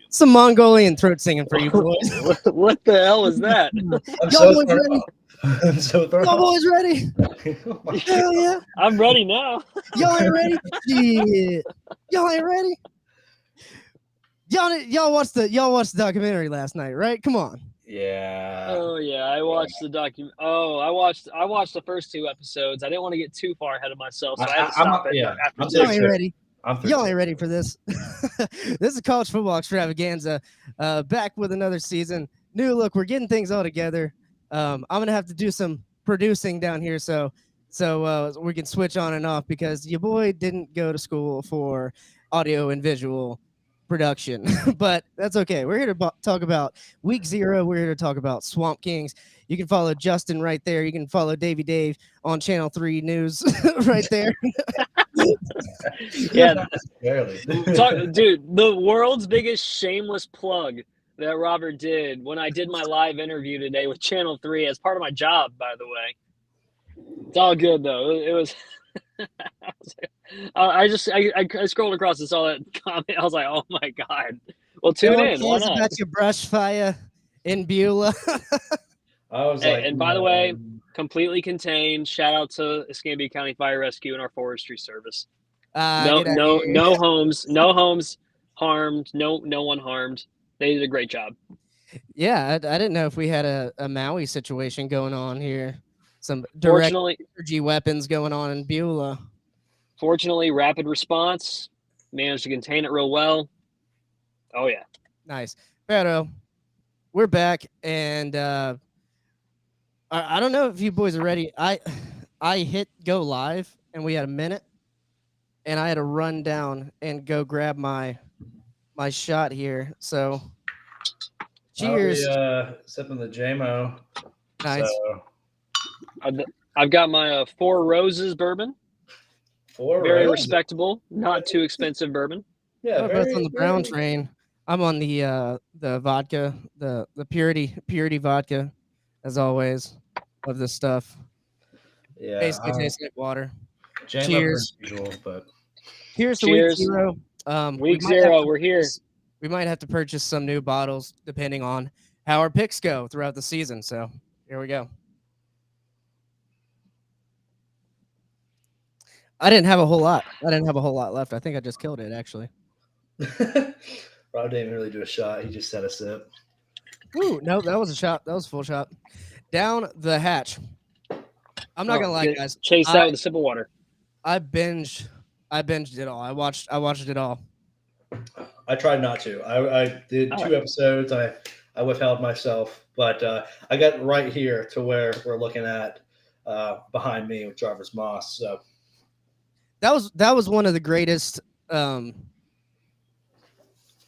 Some Mongolian throat singing for you boys. What the hell was that? I'm Y'all so boys thrown ready? off. I'm so thrown Y'all off. boys ready? Oh my Hell yeah. I'm ready now. Y'all ain't ready? Shit. Y'all ain't ready? Y'all watched the documentary last night, right? Come on. Yeah. Oh yeah, I watched the document. Oh, I watched the first 2 episodes. I didn't want to get too far ahead of myself, so I had to stop it after I'm 2. Y'all ain't ready. I'm through Y'all too. ain't ready for this. This is college football extravaganza. Back with another season. New look. We're getting things all together. I'm gonna have to do some producing down here, so we can switch on and off because your boy didn't go to school for audio and visual production, but that's okay. We're here to talk about week 0. We're here to talk about Swamp Kings. You can follow Justin right there. You can follow Davey Dave on Channel 3 News right there. Yeah, Not necessarily. dude, the world's biggest shameless plug that Robert did when I did my live interview today with Channel 3 as part of my job, by the way. It's all good though. It was. I scrolled across and saw that comment. I was like, oh my god. Well, tune in. Why not? About your brush fire in Beulah. I was Hey, like, and by the way, completely contained. Shout out to Escambia County Fire Rescue and our forestry service. No homes harmed. No one harmed. They did a great job. Yeah, I didn't know if we had a Maui situation going on here. Some direct energy weapons going on in Beulah. Fortunately, rapid response managed to contain it real well. Oh yeah, nice. Pero, we're back, and I don't know if you boys are ready. I hit go live, and we had a minute, and I had to run down and go grab my shot here. So, cheers. Sipping the JMO. Nice. So. I've got my 4 Roses bourbon. Very respectable, not too expensive bourbon. Yeah, we're both on the brown train. I'm on the vodka, the purity vodka, as always. Love this stuff. Yeah, basically tastes like water. JMO Cheers. Usual, but here's to week 0. Week 0, we're here. We might have to purchase some new bottles depending on how our picks go throughout the season. So here we go. I didn't have a whole lot left. I think I just killed it, actually. Rob didn't really do a shot. He just said a sip. Ooh, no, that was a shot. That was a full shot. Down the hatch. I'm not gonna lie, guys. Chase that with a sip of water. I binged it all. I watched it all. I tried not to. I did 2 episodes. I withheld myself, but I got right here to where we're looking at behind me with Jarvis Moss. So that was one of the greatest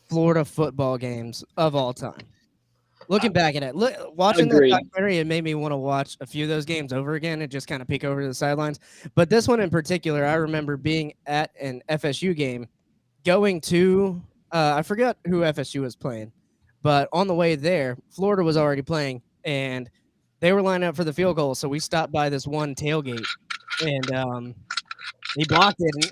Florida football games of all time. Looking back at it, watching the documentary, it made me want to watch a few of those games over again and just kind of peek over to the sidelines. But this one in particular, I remember being at an FSU game, going to I forgot who FSU was playing, but on the way there, Florida was already playing, and they were lining up for the field goal. So we stopped by this one tailgate, and he blocked it, and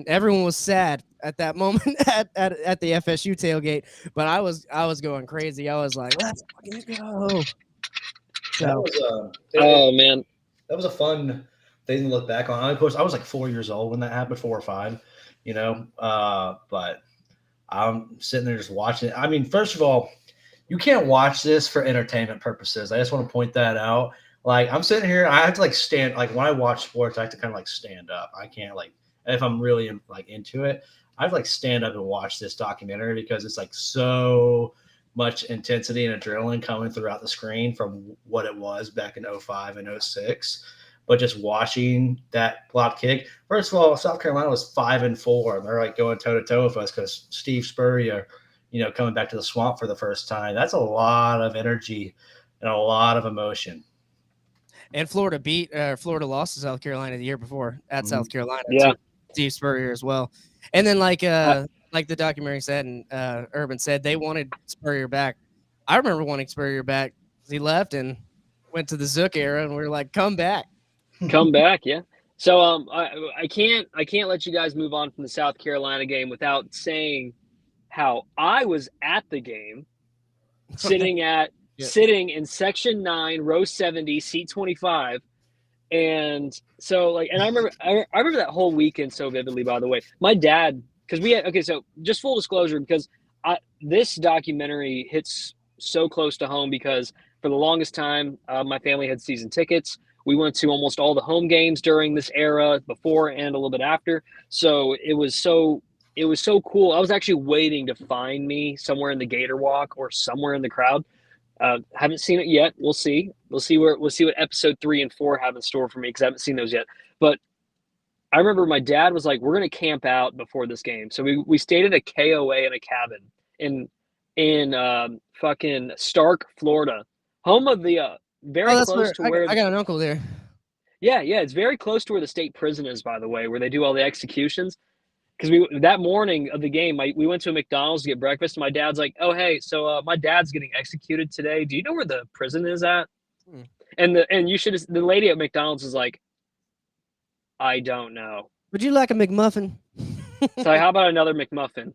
everyone was sad at that moment at the FSU tailgate. But I was going crazy. I was like, "Let's fucking go!" So, man, that was a fun thing to look back on. Of course, I was like 4 years old when that happened, 4 or 5, but I'm sitting there just watching it. I mean, first of all, you can't watch this for entertainment purposes. I just want to point that out. Like, I'm sitting here, I have to stand. Like, when I watch sports, I have to kind of stand up. I can't if I'm really into it, I have to stand up and watch this documentary because it's so much intensity and adrenaline coming throughout the screen from what it was back in 05 and 06. But just watching that block kick, first of all, South Carolina was 5-4, and they're going toe to toe with us because Steve Spurrier, coming back to the Swamp for the first time. That's a lot of energy and a lot of emotion. And Florida lost to South Carolina the year before at South Carolina. Yeah, Steve Spurrier as well. And then like the documentary said and Urban said, they wanted Spurrier back. I remember wanting Spurrier back. He left and went to the Zook era, and we were like, "Come back." Come back, yeah. So I can't let you guys move on from the South Carolina game without saying how I was at the game, sitting in section 9, row 70, seat 25. And so and I remember that whole weekend so vividly, by the way. My dad, because so just full disclosure, because this documentary hits so close to home because for the longest time, my family had season tickets. We went to almost all the home games during this era, before and a little bit after. So it was so cool. I was actually waiting to find me somewhere in the Gator Walk or somewhere in the crowd. Haven't seen it yet. We'll see. We'll see what episode 3 and 4 have in store for me, because I haven't seen those yet. But I remember my dad was like, "We're gonna camp out before this game." So we stayed at a KOA in a cabin in fucking Stark, Florida, home of the very close to where I got an uncle there. Yeah, it's very close to where the state prison is, by the way, where they do all the executions. Because that morning of the game, we went to a McDonald's to get breakfast, and my dad's like, "Oh, hey, so my dad's getting executed today. Do you know where the prison is at?" And the lady at McDonald's is like, "I don't know. Would you like a McMuffin?" So how about another McMuffin?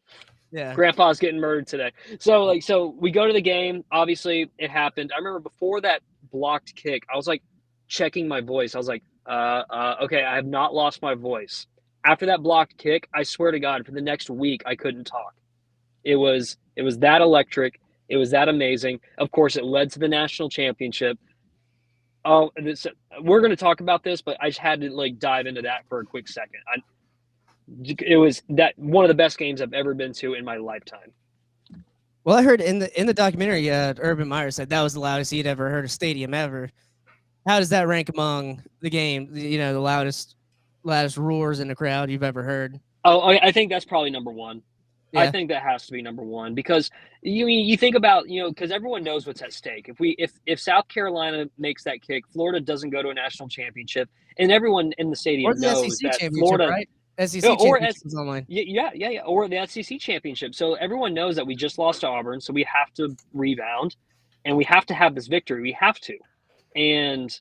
Yeah. Grandpa's getting murdered today. So we go to the game. Obviously, it happened. I remember before that blocked kick, I was like checking my voice. I was like, okay, I have not lost my voice. After that blocked kick, I swear to God, for the next week, I couldn't talk. It was that electric. It was that amazing. Of course, it led to the national championship. Oh, we're going to talk about this, but I just had to dive into that for a quick second. It was one of the best games I've ever been to in my lifetime. Well, I heard in the documentary, Urban Meyer said that was the loudest he'd ever heard a stadium ever. How does that rank among the game? The loudest roars in the crowd you've ever heard? Oh, I think that's probably number one. Yeah. I think that has to be number one, because you think about, because everyone knows what's at stake. If South Carolina makes that kick, Florida doesn't go to a national championship, and everyone in the stadium knows that Florida, right? SEC championship is online. Yeah, or the SEC championship. So everyone knows that we just lost to Auburn, so we have to rebound, and we have to have this victory. We have to, and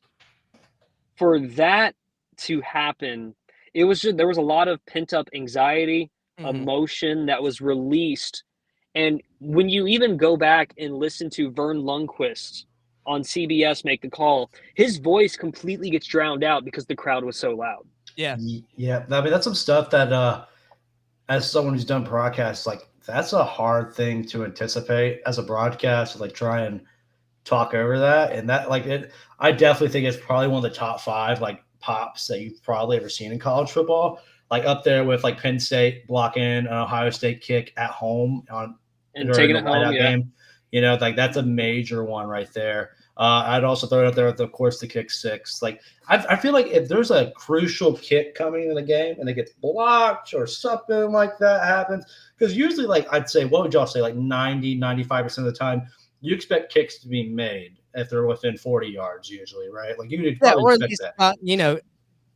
for that to happen, there was a lot of pent up anxiety, emotion that was released. And when you even go back and listen to Vern Lundquist on CBS make the call, his voice completely gets drowned out because the crowd was so loud. Yeah. I mean, that's some stuff that as someone who's done broadcasts, that's a hard thing to anticipate as a broadcast, try and talk over that. And that I definitely think it's probably one of the top 5 pops that you've probably ever seen in college football, up there with Penn State blocking an Ohio State kick at home and taking it home. Yeah. Game. That's a major one right there. I'd also throw it out there with, of course, the kick 6. I feel like if there's a crucial kick coming in the game and it gets blocked or something like that happens, because usually, I'd say, what would y'all say, 90, 95% of the time, you expect kicks to be made if they're within 40 yards usually, right? You'd probably expect that.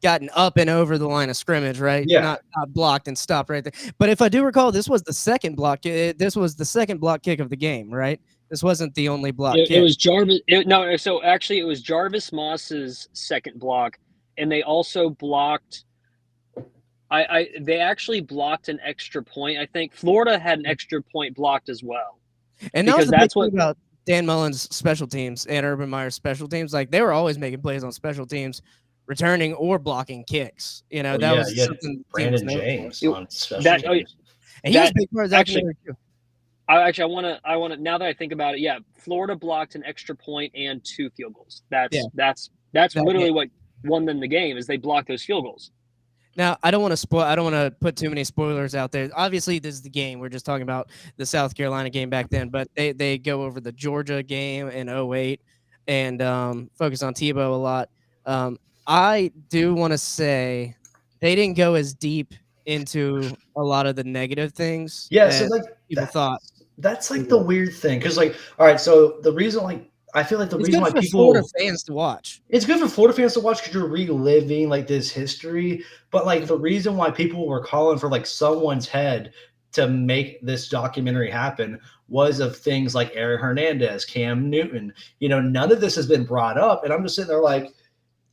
Gotten up and over the line of scrimmage, right? Yeah. Not blocked and stopped right there. But if I do recall, this was the second block. This was the second block kick of the game, right? This wasn't the only block kick. It was Jarvis. So actually, it was Jarvis Moss's second block, and they also blocked. They actually blocked an extra point. I think Florida had an extra point blocked as well. And that's what about Dan Mullen's special teams and Urban Meyer's special teams. They were always making plays on special teams, returning or blocking kicks. That was something Brandon James on special teams. And he was a big part of that too. I want to. Now that I think about it, yeah, Florida blocked an extra point and 2 field goals. That's literally what won them the game, is they blocked those field goals. Now, I don't want to put too many spoilers out there. Obviously, this is the game. We're just talking about the South Carolina game back then, but they go over the Georgia game in 2008 and focus on Tebow a lot. I do want to say they didn't go as deep into a lot of the negative things. Yeah, so people thought. That's the weird thing, because all right, so the reason I feel the reason why Florida fans to watch. It's good for Florida fans to watch because you're reliving this history. But the reason why people were calling for someone's head to make this documentary happen was of things like Aaron Hernandez, Cam Newton. None of this has been brought up, and I'm just sitting there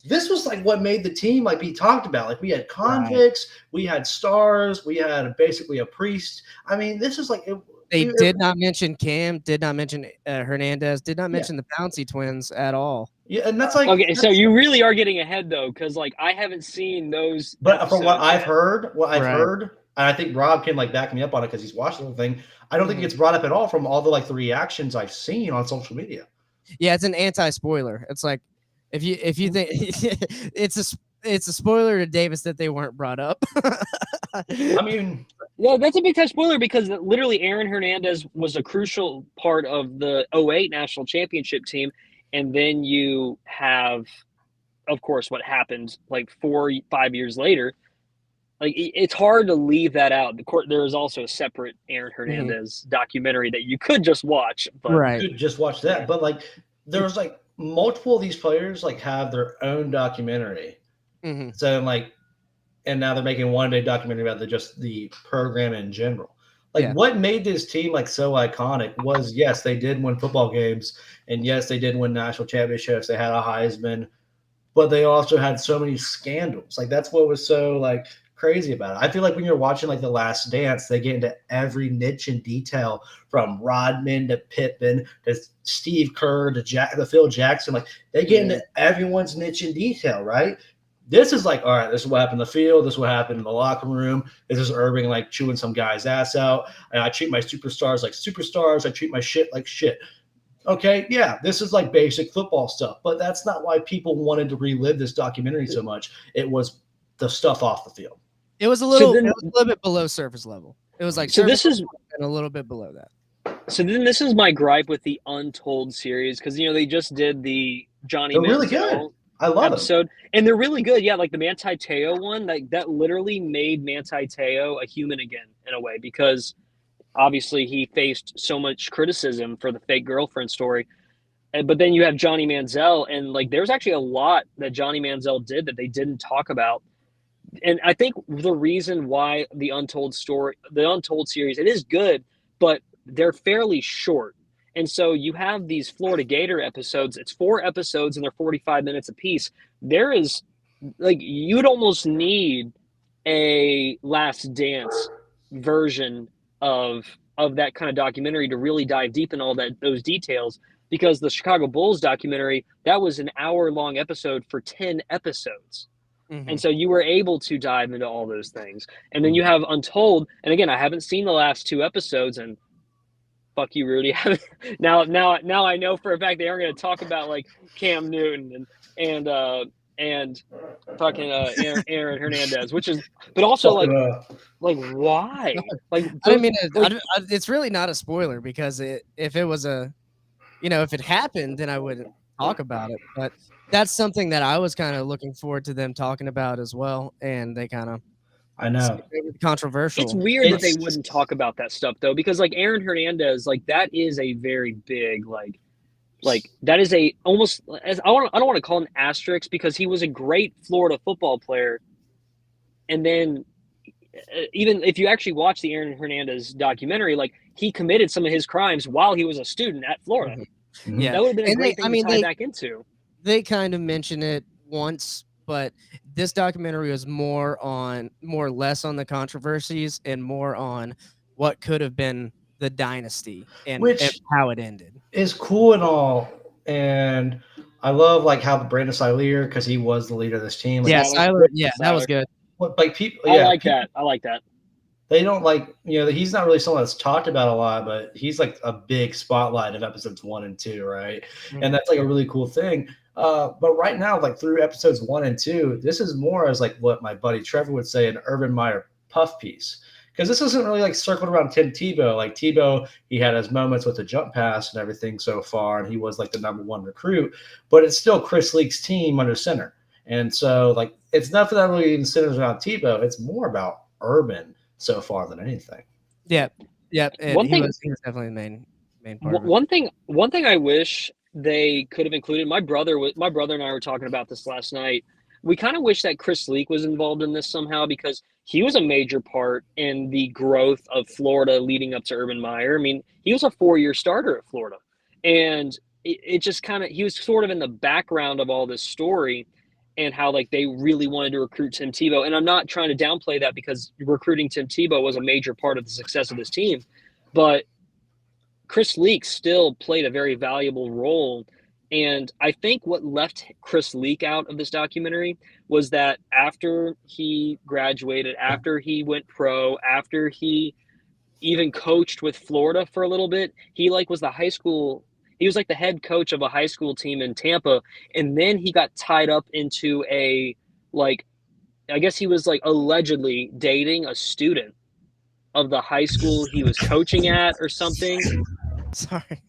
this was like what made the team like be talked about. Like we had convicts, we had stars, we had basically a priest. I mean, this is like they did not mention Cam, did not mention Hernandez, did not mention the Pouncey twins at all. Yeah, and that's like okay. So you really are getting ahead though, because like I haven't seen those. But from what I've heard, and I think Rob can like back me up on it because he's watched the whole thing. I don't think it gets brought up at all from all the like the reactions I've seen on social media. Yeah, it's an anti-spoiler. It's like if you think it's a spoiler to Davis that they weren't brought up. I mean, yeah, that's a big time spoiler because literally Aaron Hernandez was a crucial part of the 2008 national championship team, and then you have, of course, what happened like 4-5 years later. Like it's hard to leave that out. There is also a separate Aaron Hernandez documentary that you could just watch. But you could just watch that. But like there's like multiple of these players like have their own documentary. So like, and now they're making one-day documentary about the program in general. Like what made this team like so iconic was yes, they did win football games, and yes, they did win national championships. They had a Heisman, but they also had so many scandals. Like that's what was so like crazy about it. I feel like when you're watching like The Last Dance, they get into every niche and detail from Rodman to Pippen to Steve Kerr to Phil Jackson. Like they get into everyone's niche and detail, right? This is like, all right, this is what happened in the field. This is what happened in the locker room. This is Irving like chewing some guy's ass out. And I treat my superstars like superstars. I treat my shit like shit. Okay, yeah, this is like basic football stuff. But that's not why people wanted to relive this documentary so much. It was the stuff off the field. It was a little bit below surface level. It was like this is a little bit below that. So then this is my gripe with the Untold series because they just did the Johnny Manziel really good. I love episode, and they're really good. Yeah, like the Manti Te'o one, like that literally made Manti Te'o a human again in a way because obviously he faced so much criticism for the fake girlfriend story. But then you have Johnny Manziel, and like there's actually a lot that Johnny Manziel did that they didn't talk about. And I think the reason why the Untold series, it is good, but they're fairly short. And so you have these Florida Gator episodes. It's 4 episodes and they're 45 minutes apiece. There is like, you'd almost need a Last Dance version of that kind of documentary to really dive deep in all those details, because the Chicago Bulls documentary, that was an hour-long episode for 10 episodes. And so you were able to dive into all those things. And then you have Untold. And again, I haven't seen the last 2 episodes, and fuck you, Rudy. now I know for a fact they aren't going to talk about like Cam Newton and fucking Aaron Hernandez, which is, but also like why? Like I mean, it's really not a spoiler because if it was if it happened, then I wouldn't talk about it. But that's something that I was kind of looking forward to them talking about as well, and they kind of, I know, controversial. It's weird that they wouldn't talk about that stuff though, because like Aaron Hernandez, like that is a very big like that is a almost, I don't want to call him asterisk, because he was a great Florida football player, and then even if you actually watch the Aaron Hernandez documentary, like he committed some of his crimes while he was a student at Florida. Yeah, that would have been a great thing to tie back into. They kind of mention it once, but this documentary was more or less on the controversies and more on what could have been the dynasty and how it ended. Is cool and all, and I love like how Brandon Siler, because he was the leader of this team. Like, Siler, that was good. Like people, I like that. They don't like, he's not really someone that's talked about a lot, but he's like a big spotlight of episodes 1 and 2, right? And that's like a really cool thing. But right now, like through episodes 1 and 2, this is more as like what my buddy Trevor would say, an Urban Meyer puff piece. Because this isn't really like circled around Tim Tebow. Like Tebow, he had his moments with the jump pass and everything so far, and he was like the #1 recruit. But it's still Chris Leak's team under center. And so like it's nothing that really even centers around Tebow. It's more about Urban so far than anything. Yeah. And he was definitely the main part. One thing I wish they could have included. My brother and I were talking about this last night. We kind of wish that Chris Leak was involved in this somehow, because he was a major part in the growth of Florida leading up to Urban Meyer. I mean, he was a 4-year starter at Florida, and it just kind of, he was sort of in the background of all this story. and how like they really wanted to recruit Tim Tebow. And I'm not trying to downplay that, because recruiting Tim Tebow was a major part of the success of this team, but Chris Leak still played a very valuable role. And I think what left Chris Leak out of this documentary was that after he graduated, after he went pro, after he even coached with Florida for a little bit, he like was the high school, he was like the head coach of a high school team in Tampa. And then he got tied up into a, like, I guess he was like allegedly dating a student of the high school he was coaching at or something. Sorry.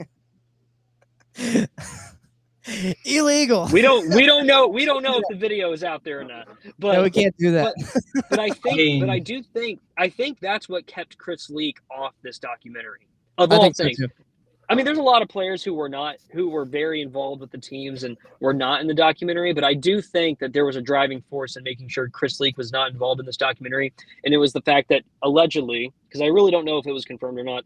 Illegal. We don't know if the video is out there or not. But no, we can't do that. But I think that's what kept Chris Leak off this documentary. Of all things. So, I mean, there's a lot of players who were very involved with the teams and were not in the documentary, but I do think that there was a driving force in making sure Chris Leak was not involved in this documentary. And it was the fact that allegedly, because I really don't know if it was confirmed or not,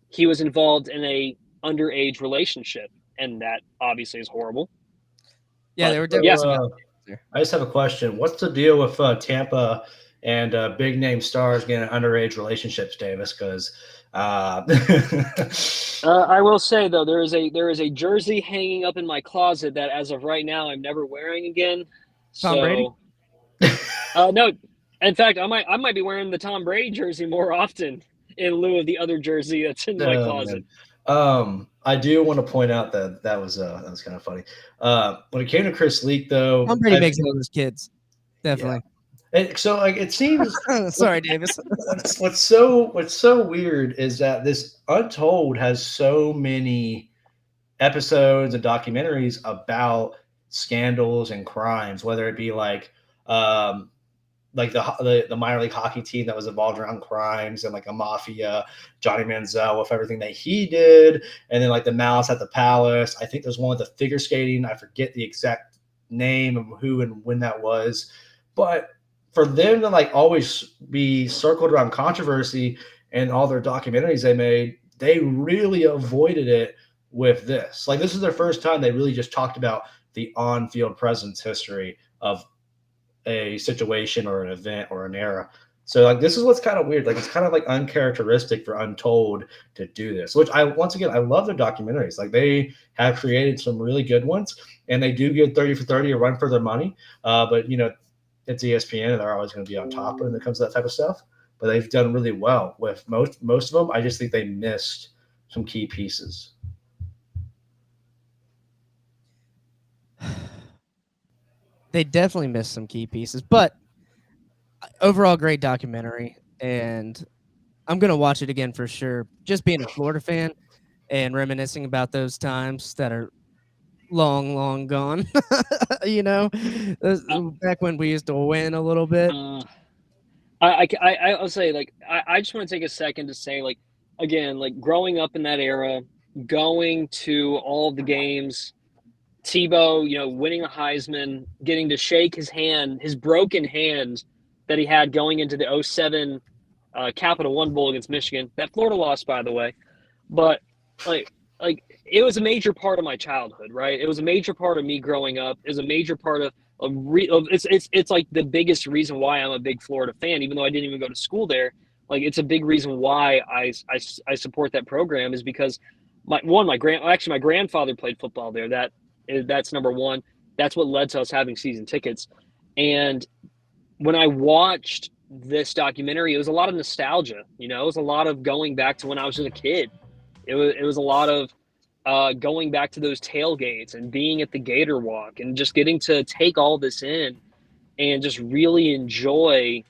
he was involved in a underage relationship, and that obviously is horrible. Yeah, they were definitely. I just have a question. What's the deal with Tampa and big name stars getting underage relationships, Davis? Because I will say though, there is a jersey hanging up in my closet that, as of right now, I'm never wearing again. Tom Brady? No, in fact, I might be wearing the Tom Brady jersey more often in lieu of the other jersey that's in my closet. I do want to point out that was kind of funny. When it came to Chris Leak, though, Tom Brady makes it with his kids, definitely. Yeah. So like it seems. Sorry, Davis. What's so weird is that this Untold has so many episodes and documentaries about scandals and crimes, whether it be like the minor league hockey team that was involved around crimes and like a mafia, Johnny Manziel with everything that he did, and then like the Malice at the Palace. I think there's one with the figure skating. I forget the exact name of who and when that was, but for them to like always be circled around controversy and all their documentaries they made, they really avoided it with this. Like this is their first time they really just talked about the on-field presence history of a situation or an event or an era. So like this is what's kind of weird. Like it's kind of like uncharacteristic for Untold to do this, which I love their documentaries. Like they have created some really good ones, and they do give 30 for 30 a run for their money. But you know, it's ESPN and they're always going to be on top when it comes to that type of stuff. But they've done really well with most of them. I just think they missed some key pieces. They definitely missed some key pieces, but overall great documentary, and I'm going to watch it again for sure. Just being a Florida fan and reminiscing about those times that are long, long gone, you know, back when we used to win a little bit. I'll say, like, I just want to take a second to say, like, again, like growing up in that era, going to all of the games, Tebow, you know, winning a Heisman, getting to shake his hand, his broken hand that he had going into the 2007 Capital One Bowl against Michigan. That Florida lost, by the way. But, like it was a major part of my childhood, right? It was a major part of me growing up. It was a major part of it's like the biggest reason why I'm a big Florida fan, even though I didn't even go to school there. Like it's a big reason why I support that program is because my grandfather played football there. That's number one. That's what led to us having season tickets. And when I watched this documentary, it was a lot of nostalgia. You know, it was a lot of going back to when I was just a kid. It was a lot of going back to those tailgates and being at the Gator Walk and just getting to take all this in and just really enjoy,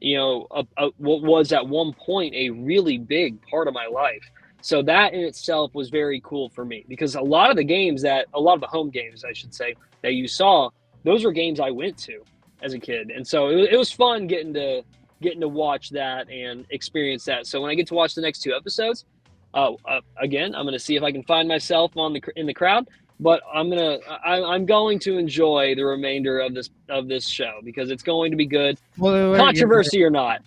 you know, what was at one point a really big part of my life. So that in itself was very cool for me because a lot of the home games, I should say, that you saw, those were games I went to as a kid. And so it was fun getting to watch that and experience that. So when I get to watch the next two episodes, again, I'm going to see if I can find myself in the crowd, but I'm going to enjoy the remainder of this show because it's going to be good. Well, controversy or not.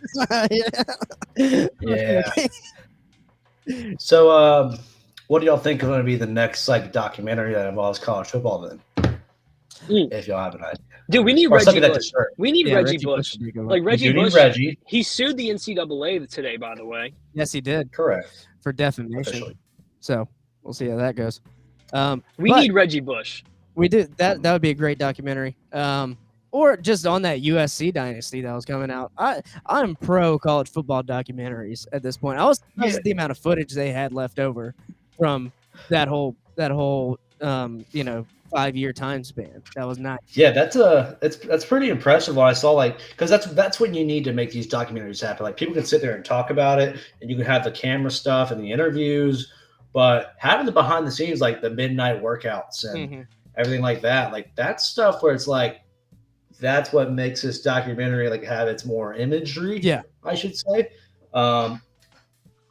Yeah. So, what do y'all think is going to be the next like documentary that involves college football then? If y'all have an idea. Dude, we need Reggie Bush. We need Reggie Bush. Like Reggie Bush, he sued the NCAA today, by the way. Yes, he did. Correct. For defamation. Officially. So we'll see how that goes. We need Reggie Bush. We do. That would be a great documentary. Or just on that USC dynasty that was coming out. I'm pro college football documentaries at this point. I was surprised at the amount of footage they had left over from that whole 5-year time span. That was nice. Yeah, that's pretty impressive. When I saw because that's what you need to make these documentaries happen. Like people can sit there and talk about it, and you can have the camera stuff and the interviews, but having the behind the scenes, like the midnight workouts and everything like that, like that's stuff where it's like that's what makes this documentary have its more imagery. Yeah, I should say. The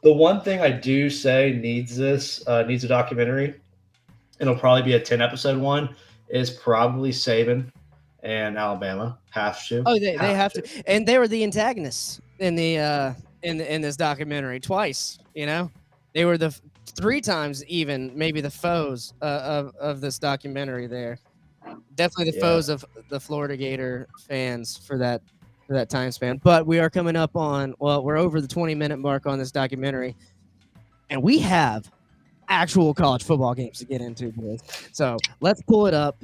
one thing I do say needs a documentary. It'll probably be a 10-episode one. Is probably Saban and Alabama have to. Oh, they have to, and they were the antagonists in the in this documentary twice. They were the 3 times even maybe the foes of this documentary. There, definitely the foes of the Florida Gator fans for that time span. But we are coming up on we're over the 20-minute mark on this documentary, and we have actual college football games to get into, boys. So let's pull it up.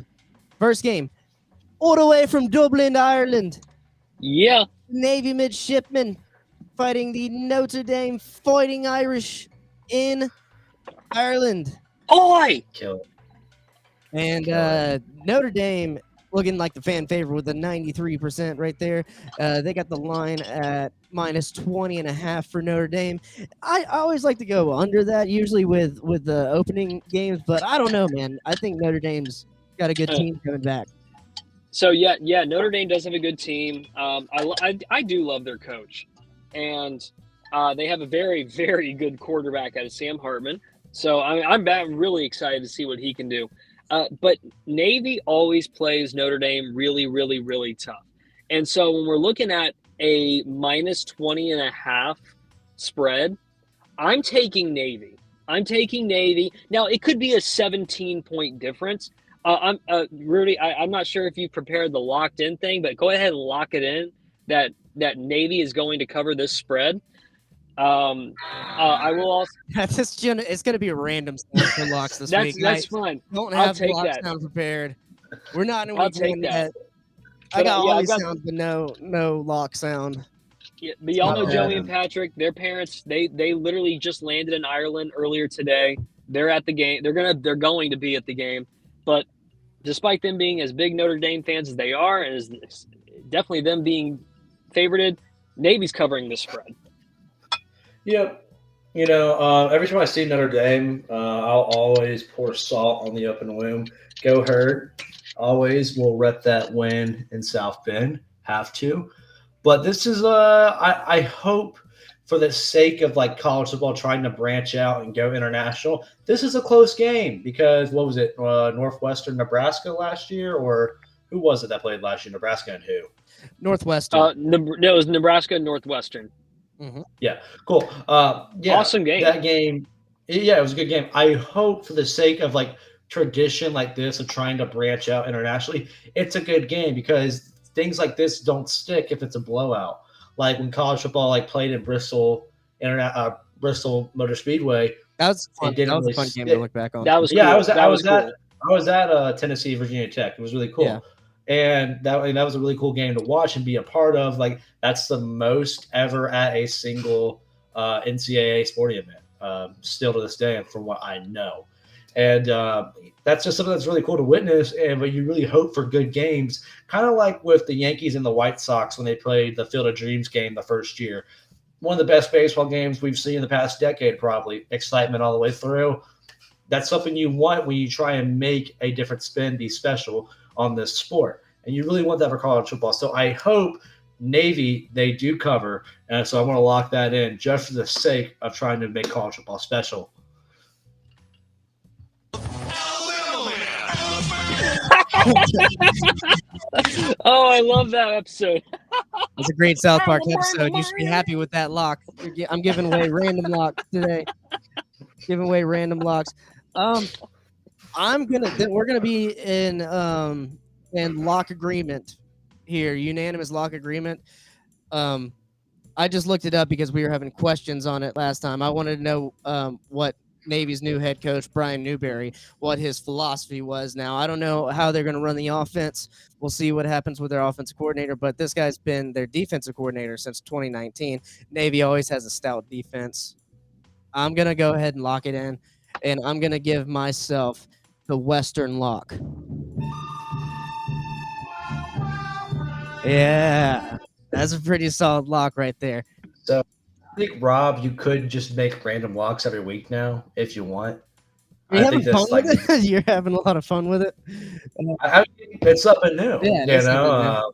First game, all the way from Dublin, Ireland. Yeah. Navy midshipmen fighting the Notre Dame Fighting Irish in Ireland. Oi! Kill it. And Notre Dame looking like the fan favorite with a 93% right there. They got the line at -20.5 for Notre Dame. I always like to go under that, usually with the opening games, but I don't know, man. I think Notre Dame's got a good team coming back. So yeah, Notre Dame does have a good team. I do love their coach, and they have a very, very good quarterback out of Sam Hartman. So I'm really excited to see what he can do. But Navy always plays Notre Dame really, really, really tough. And so when we're looking at a -20.5 spread, I'm taking Navy. Now, it could be a 17-point difference. Rudy, I'm not sure if you prepared the locked in thing, but go ahead and lock it in that Navy is going to cover this spread. I will also. It's going to be a random sound for locks this week. That's fine. Don't have the lock sound prepared. We're not in week one yet. I got all these sounds, but no lock sound. Yeah, but y'all know Joey and Patrick. Their parents, they literally just landed in Ireland earlier today. They're at the game. They're going to be at the game. But despite them being as big Notre Dame fans as they are, and as definitely them being favorited, Navy's covering the spread. Yep. Every time I see Notre Dame, I'll always pour salt on the open wound. Go Herd. Always will rep that win in South Bend. Have to. But this is I hope for the sake of college football trying to branch out and go international, this is a close game because what was it? Northwestern Nebraska last year, or who was it that played last year? Nebraska and who? Northwestern. No, it was Nebraska and Northwestern. Mm-hmm. Yeah, cool. Awesome game. That game, it was a good game. I hope for the sake of tradition like this of trying to branch out internationally, it's a good game because things like this don't stick if it's a blowout. Like when college football played in Bristol Motor Speedway. That was fun. That was a fun game to look back on. That was cool. I was at Tennessee Virginia Tech. It was really cool. Yeah. And that was a really cool game to watch and be a part of. That's the most ever at a single NCAA sporting event, still to this day, and from what I know. And that's just something that's really cool to witness. But you really hope for good games, kind of like with the Yankees and the White Sox when they played the Field of Dreams game the first year. One of the best baseball games we've seen in the past decade, probably. Excitement all the way through. That's something you want when you try and make a different spin be special on this sport. And you really want that for college football. So I hope Navy, they do cover. And so I'm going to lock that in just for the sake of trying to make college football special. Oh, I love that episode. It's a great South Park episode. You should be happy with that lock. I'm giving away random locks today. Giving away random locks. We're gonna be in and lock agreement here, unanimous lock agreement. I just looked it up because we were having questions on it last time. I wanted to know what Navy's new head coach, Brian Newberry, what his philosophy was. Now, I don't know how they're going to run the offense. We'll see what happens with their offensive coordinator, but this guy's been their defensive coordinator since 2019. Navy always has a stout defense. I'm going to go ahead and lock it in, and I'm going to give myself the Western lock. Yeah, that's a pretty solid lock right there. So I think, Rob, you could just make random locks every week now if you want. You're having fun with it? You're having a lot of fun with it? It's something new. Yeah, you know.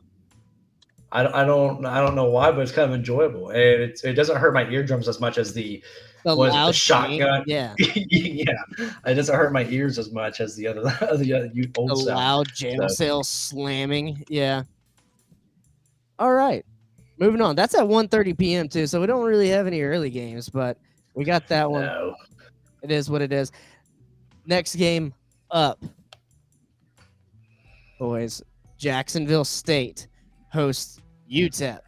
I don't know why, but it's kind of enjoyable, and it doesn't hurt my eardrums as much as the loud shotgun. Yeah, yeah, it doesn't hurt my ears as much as the other old sound. Loud jail cell slamming. Yeah. All right, moving on. That's at 1:30 p.m. too, so we don't really have any early games, but we got that one. No. It is what it is. Next game up, boys. Jacksonville State hosts UTEP.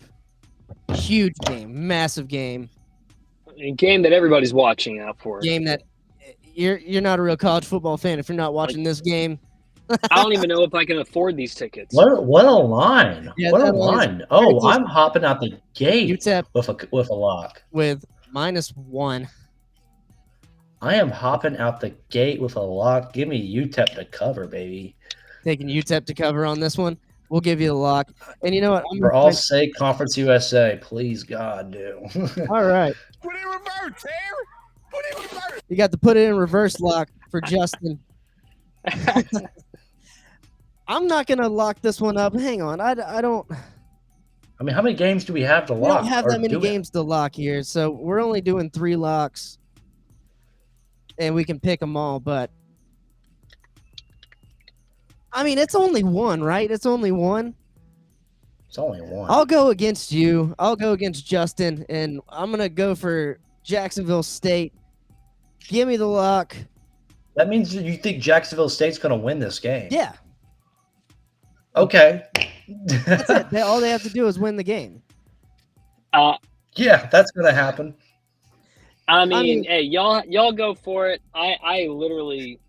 Huge game, massive game. A game that everybody's watching out for. Game that you're not a real college football fan if you're not watching this game. I don't even know if I can afford these tickets. What a line! Yeah, what a line! Oh, I'm hopping out the gate UTEP with a lock with -1. I am hopping out the gate with a lock. Give me UTEP to cover, baby. Taking UTEP to cover on this one. We'll give you the lock. And you know what? For all sake, Conference USA, please, God, do. All right. Put it in reverse, Terry. Put it in reverse. You got to put it in reverse lock for Justin. I'm not going to lock this one up. Hang on. I don't. I mean, how many games do we have to lock? We don't have that many games to lock here. So we're only doing 3 locks. And we can pick them all, but I mean, it's only one, right? It's only one. It's only one. I'll go against you. I'll go against Justin, and I'm going to go for Jacksonville State. Give me the lock. That means you think Jacksonville State's going to win this game? Yeah. Okay. That's it. All they have to do is win the game. Yeah, that's going to happen. I mean, hey, y'all go for it. I literally,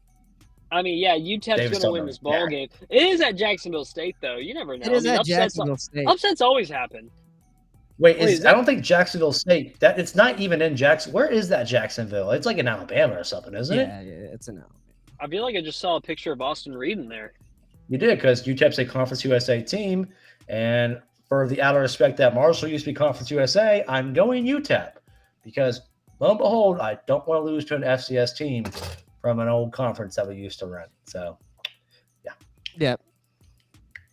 I mean, yeah, UTEP's going to win this ball game. It is at Jacksonville State, though. You never know. It is at Jacksonville State. Upsets always happen. Wait, I don't think Jacksonville State. It's not even in Jackson. Where is that Jacksonville? It's like in Alabama or something, isn't it? Yeah, it's in Alabama. I feel like I just saw a picture of Austin Reed in there. You did, because UTEP's a Conference USA team, and for the out of respect that Marshall used to be Conference USA, I'm going UTEP because. Lo and behold, I don't want to lose to an FCS team from an old conference that we used to run. So, yeah. Yeah.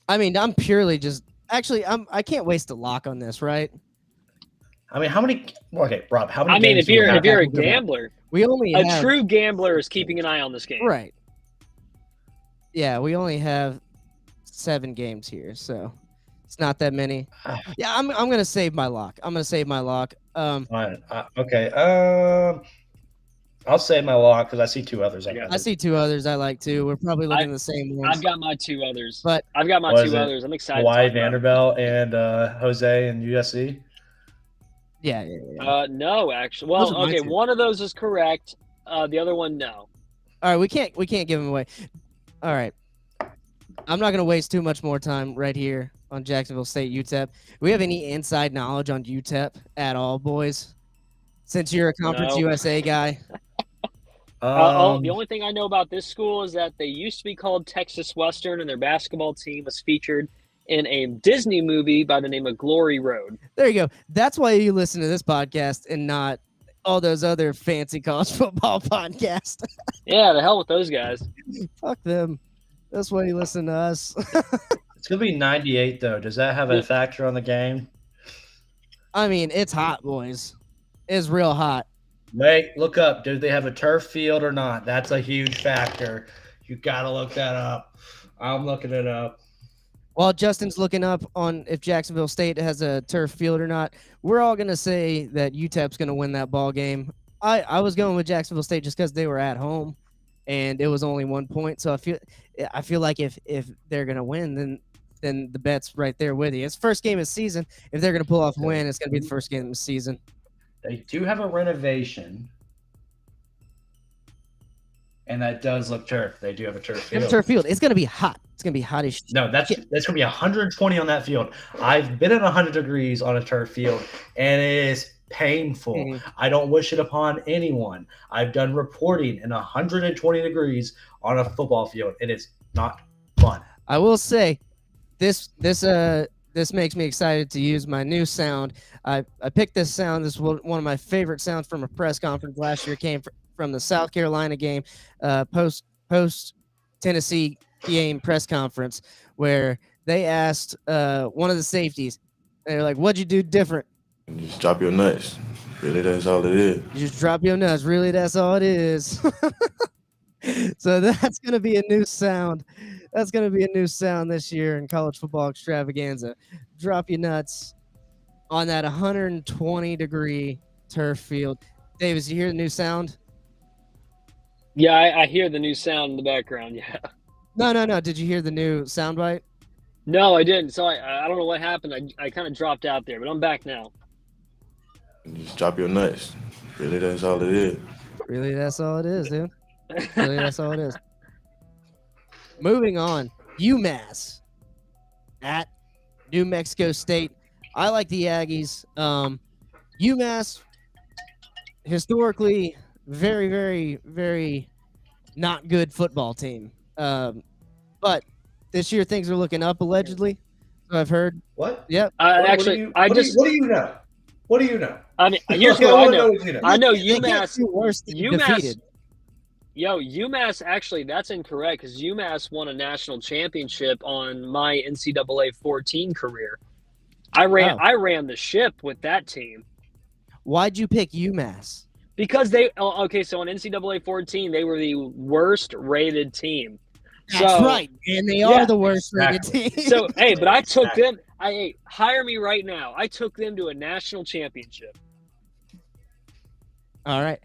I mean, I'm purely just – actually, I can't waste a lock on this, right? I mean, how many – okay, Rob, how many I mean, if you're a gambler, we only a true gambler is keeping an eye on this game. Right. Yeah, we only have 7 games here, so it's not that many. Yeah, I'm going to save my lock. Fine. Okay. I'll say my lock because I see 2 others. I see 2 others I like too. We're probably looking at the same ones. I've got my 2 others. But I've got my 2 others. I'm excited. Hawaii, Vanderbilt, and Jose and USC. Yeah. No, actually. Well, okay, one of those is correct. The other one, no. All right, we can't give them away. All right. I'm not going to waste too much more time right here on Jacksonville State UTEP. Do we have any inside knowledge on UTEP at all, boys? Since you're a Conference USA guy. The only thing I know about this school is that they used to be called Texas Western, and their basketball team was featured in a Disney movie by the name of Glory Road. There you go. That's why you listen to this podcast and not all those other fancy college football podcasts. Yeah, the hell with those guys. Fuck them. That's why you listen to us. It's going to be 98, though. Does that have a factor on the game? I mean, it's hot, boys. It's real hot. Wait, look up. Do they have a turf field or not? That's a huge factor. You got to look that up. I'm looking it up. While Justin's looking up on if Jacksonville State has a turf field or not, we're all going to say that UTEP's going to win that ball game. I was going with Jacksonville State just because they were at home. and it was only 1 point. So I feel like if they're gonna win, then the bet's right there with you. It's first game of the season. If they're gonna pull off a win, it's gonna be the first game of the season. They do have a renovation, and that does look turf. They do have a turf field. It's gonna be hot. It's gonna be hot as shit. No, that's gonna be 120 on that field. I've been at 100 degrees on a turf field, and it is painful. I don't wish it upon anyone. I've done reporting in 120 degrees on a football field. It is not fun. I will say, this makes me excited to use my new sound. I picked this sound. This is one of my favorite sounds from a press conference last year. It came from the South Carolina game, post Tennessee game press conference, where they asked one of the safeties. They're like, "What'd you do different?" Just drop your nuts. Really, that's all it is. You just drop your nuts. Really, that's all it is. So that's going to be a new sound. That's going to be a new sound this year in college football extravaganza. Drop your nuts on that 120-degree turf field. Davis, you hear the new sound? Yeah, I hear the new sound in the background. Yeah. No. Did you hear the new soundbite? No, I didn't. So I don't know what happened. I kind of dropped out there, but I'm back now. Just drop your nuts. Really, that's all it is. Really, that's all it is, dude. Really, that's all it is. Moving on, UMass at New Mexico State. I like the Aggies. UMass, historically, very, very, very not good football team. But this year things are looking up, allegedly. So I've heard. What? Yep. What do you know? What do you know? I mean, here's what I know. I know UMass. Defeated. UMass, actually, that's incorrect because UMass won a national championship on my NCAA 14 career. I ran the ship with that team. Why'd you pick UMass? Because so on NCAA 14, they were the worst rated team. That's right, and they are the worst rated team. So, hey, but I took them. Hire me right now. I took them to a national championship. All right.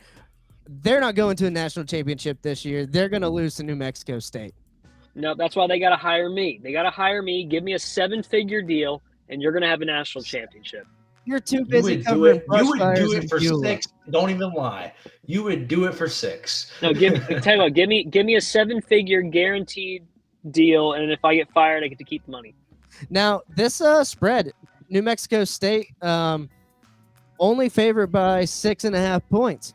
They're not going to a national championship this year. They're going to lose to New Mexico State. No, that's why they got to hire me. They got to hire me, give me a 7-figure deal, and you're going to have a national championship. You're too busy covering brush fires. You would do it for 6. Don't even lie. You would do it for 6. No, tell you what, give me a 7-figure guaranteed deal, and if I get fired, I get to keep the money. Now, this spread, New Mexico State, only favored by 6.5 points.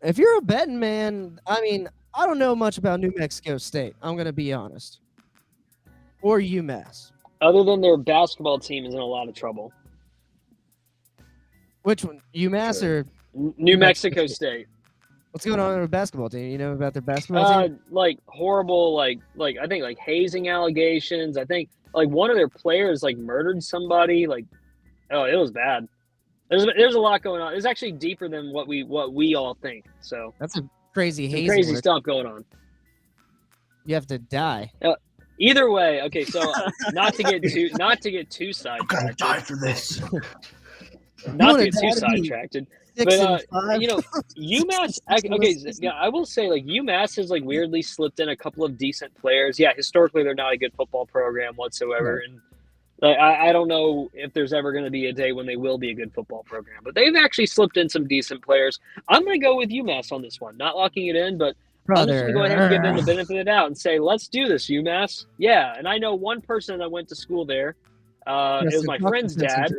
If you're a betting man, I mean, I don't know much about New Mexico State. I'm going to be honest. Or UMass. Other than their basketball team is in a lot of trouble. Which one? UMass or New Mexico State? What's going on with their basketball team? You know about their basketball team? Like horrible, like I think like hazing allegations. I think like one of their players like murdered somebody. Like, oh, it was bad. There's a lot going on. It's actually deeper than what we all think. So that's a crazy hazing. Crazy stuff going on. You have to die. Either way, okay. So not to get too sidetracked. I'm gonna die for this. Not to get too sidetracked. But UMass. Okay, yeah, I will say like UMass has like weirdly slipped in a couple of decent players. Yeah, historically they're not a good football program whatsoever, and I don't know if there's ever going to be a day when they will be a good football program. But they've actually slipped in some decent players. I'm going to go with UMass on this one, not locking it in, but I'm just going to go ahead and give them the benefit of the doubt and say, let's do this, UMass. Yeah, and I know one person that went to school there. It was my friend's dad.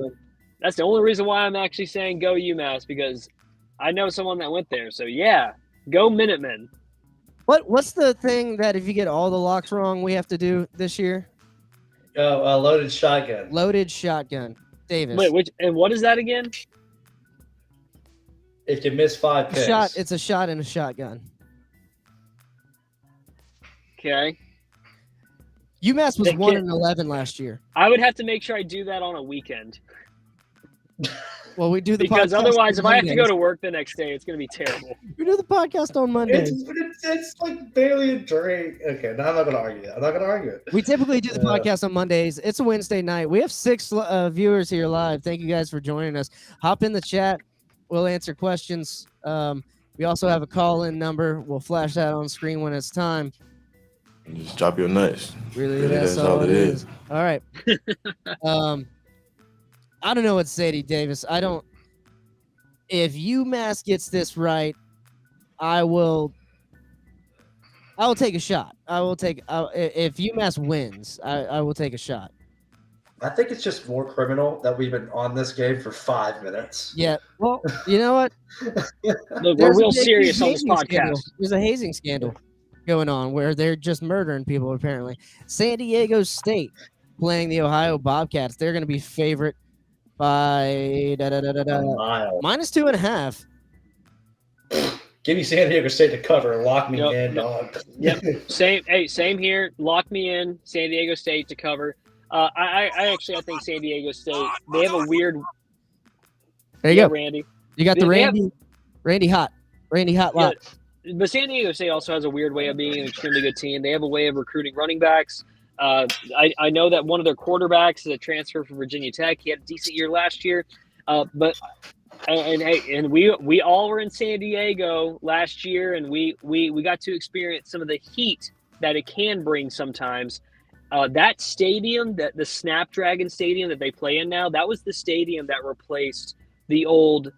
That's the only reason why I'm actually saying go UMass, because I know someone that went there. So, yeah, go Minutemen. What's the thing that if you get all the locks wrong we have to do this year? Loaded shotgun. Loaded shotgun. Davis. Wait, and what is that again? If you miss 5 picks. It's a shot and a shotgun. Okay. UMass was 1-11 last year. I would have to make sure I do that on a weekend. Well, we do the because podcast otherwise, if Mondays. I have to go to work the next day, it's going to be terrible. We do the podcast on Mondays. It's like barely a drink. Okay, now I'm not going to argue that. I'm not going to argue it. We typically do the podcast on Mondays. It's a Wednesday night. We have 6 viewers here live. Thank you guys for joining us. Hop in the chat. We'll answer questions. We also have a call-in number. We'll flash that on screen when it's time. Just drop your nuts. Really, that's all it is. All right. I don't know what Sadie Davis. If UMass gets this right, I will take a shot. If UMass wins, I will take a shot. I think it's just more criminal that we've been on this game for 5 minutes. Yeah. Well, you know what? Look, we're real serious on this podcast. Scandal. There's a hazing scandal going on where they're just murdering people, apparently. San Diego State playing the Ohio Bobcats. They're going to be favorite by -2.5. Give me San Diego State to cover and lock me in, dog. Yep. Same here. Lock me in. San Diego State to cover. I think San Diego State, they have a weird. There you go, Randy. You got Randy Hot lock. But San Diego State also has a weird way of being an extremely good team. They have a way of recruiting running backs. I know that one of their quarterbacks is a transfer from Virginia Tech. He had a decent year last year. But we all were in San Diego last year, and we got to experience some of the heat that it can bring sometimes. That stadium, the Snapdragon Stadium that they play in now, that was the stadium that replaced the old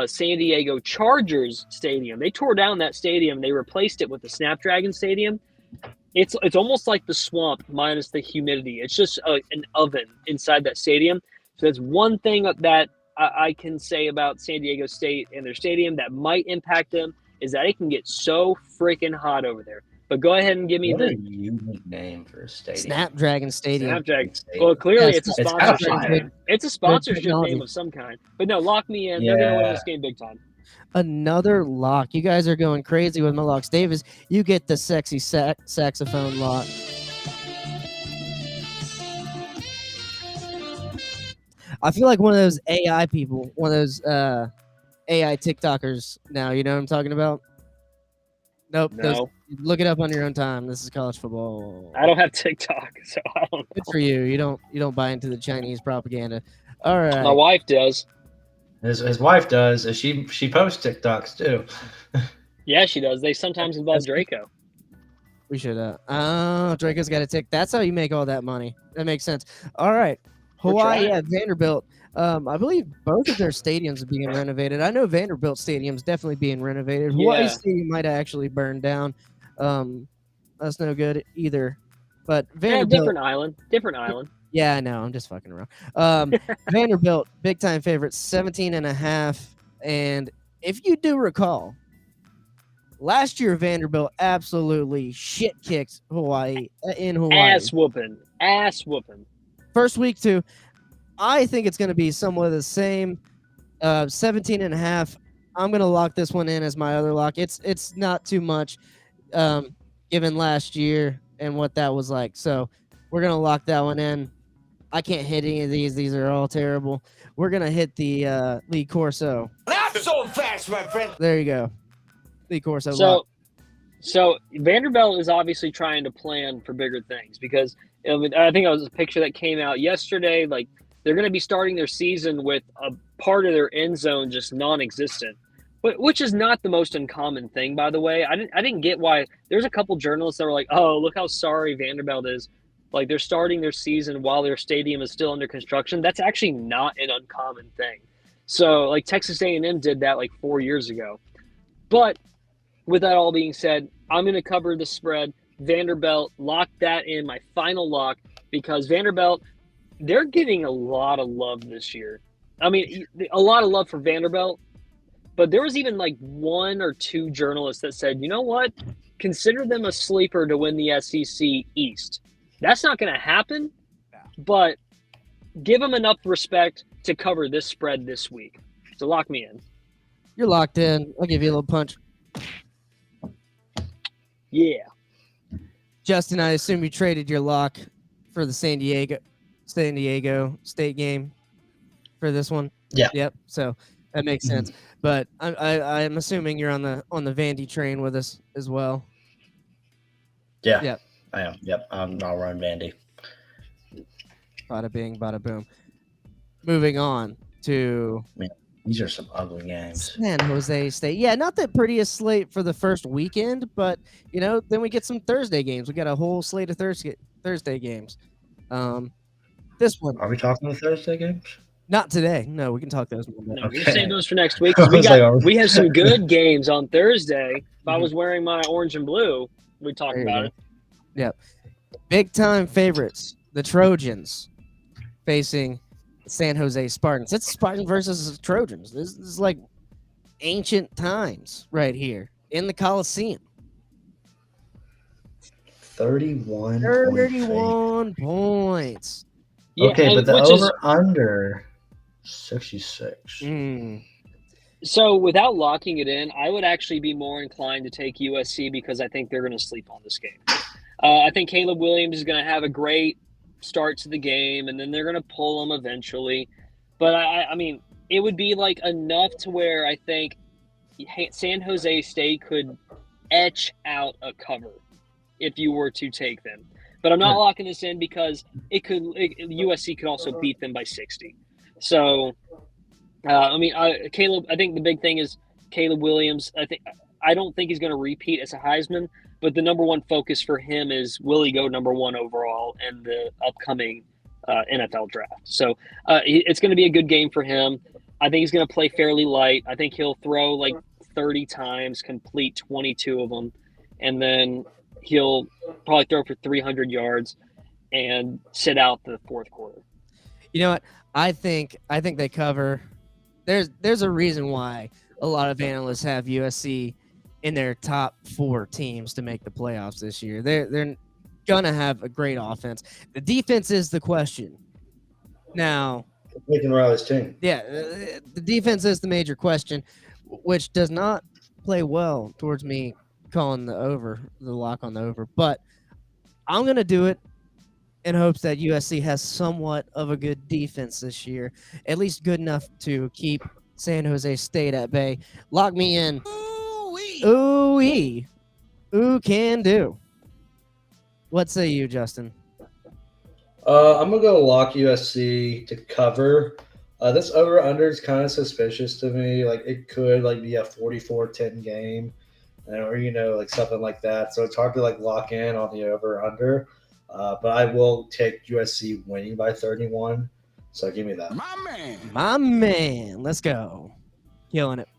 San Diego Chargers Stadium. They tore down that stadium. They replaced it with the Snapdragon Stadium. It's almost like the swamp minus the humidity. It's just an oven inside that stadium. So that's one thing that I can say about San Diego State and their stadium that might impact them, is that it can get so freaking hot over there. But go ahead and give me a unique name for a stadium. Snapdragon Stadium. Snapdragon. Well, clearly it's a sponsorship. It's a sponsorship name of some kind. But no, lock me in. They're going to win this game big time. Another lock. You guys are going crazy with my locks. Davis, you get the sexy saxophone lock. I feel like one of those AI people, one of those AI TikTokers now. You know what I'm talking about? Nope. No. Look it up on your own time. This is college football. I don't have TikTok, so I don't know. Good for you. You don't buy into the Chinese propaganda. All right. My wife does. His wife does. She posts TikToks too. Yeah, she does. They sometimes involve Draco. We should. Draco's got a tick. That's how you make all that money. That makes sense. All right. Hawaii at Vanderbilt. I believe both of their stadiums are being renovated. I know Vanderbilt Stadium's definitely being renovated. Yeah. Hawaii Stadium might have actually burned down. That's no good either. But Vanderbilt, different island. Yeah, I know. I'm just fucking around. Vanderbilt, big time favorite, 17.5. And if you do recall, last year Vanderbilt absolutely shit kicked Hawaii in Hawaii. Ass whooping. First week too. I think it's going to be somewhat the same. 17.5. I'm going to lock this one in as my other lock. It's not too much given last year and what that was like. So we're going to lock that one in. I can't hit any of these. These are all terrible. We're going to hit the Lee Corso. Not so fast, my friend. There you go. Lee Corso. So Vanderbilt is obviously trying to plan for bigger things, because I think it was a picture that came out yesterday. Like, they're going to be starting their season with a part of their end zone just non-existent, which is not the most uncommon thing, by the way. I didn't get why. There's a couple journalists that were like, "Oh, look how sorry Vanderbilt is. Like, they're starting their season while their stadium is still under construction." That's actually not an uncommon thing. So, like, Texas A&M did that like 4 years ago. But with that all being said, I'm going to cover the spread. Vanderbilt, lock that in, my final lock, because Vanderbilt, they're getting a lot of love this year. I mean, a lot of love for Vanderbilt, but there was even like 1 or 2 journalists that said, you know what? Consider them a sleeper to win the SEC East. That's not going to happen, but give them enough respect to cover this spread this week. So lock me in. You're locked in. I'll give you a little punch. Yeah. Justin, I assume you traded your lock for the San Diego State game for this one. Yeah. Yep. So that makes sense. But I'm assuming you're on the Vandy train with us as well. Yeah. Yep. I am. Yep. I'll run Vandy. Bada bing, bada boom. Moving on to These are some ugly games. San Jose State. Yeah, not the prettiest slate for the first weekend, but then we get some Thursday games. We got a whole slate of Thursday games. This one. Are we talking the Thursday games? Not today. No, we can talk those. No, we'll save those for next week. We have some good games on Thursday. If I was wearing my orange and blue, we'd talk about it. Yep. Big time favorites, the Trojans, facing San Jose Spartans. It's Spartan versus Trojans. This is like ancient times right here in the Coliseum. 31 points. Yeah, okay, but the over-under 66. So without locking it in, I would actually be more inclined to take USC because I think they're going to sleep on this game. I think Caleb Williams is going to have a great start to the game, and then they're going to pull him eventually. But, I mean, it would be like enough to where I think San Jose State could etch out a cover if you were to take them. But I'm not locking this in because USC could also beat them by 60. So, I think the big thing is Caleb Williams. I don't think he's going to repeat as a Heisman, but the number one focus for him is will he go number one overall in the upcoming NFL draft. So it's going to be a good game for him. I think he's going to play fairly light. I think he'll throw like 30 times, complete 22 of them, and then he'll probably throw for 300 yards and sit out the fourth quarter. You know what? I think they cover. There's a reason why a lot of analysts have USC in their top 4 teams to make the playoffs this year. They're gonna have a great offense. The defense is the question. Now, Lincoln Riley's team. Yeah, the defense is the major question, which does not play well towards me calling the lock on the over. But I'm gonna do it in hopes that USC has somewhat of a good defense this year, at least good enough to keep San Jose State at bay. Lock me in. Ooh-wee. Ooh, can do. What say you, Justin? I'm going to go lock USC to cover. This over-under is kind of suspicious to me. Like, it could be a 44-10 game or, something like that. So it's hard to, lock in on the over-under. But I will take USC winning by 31. So give me that. My man. Let's go. Killing it.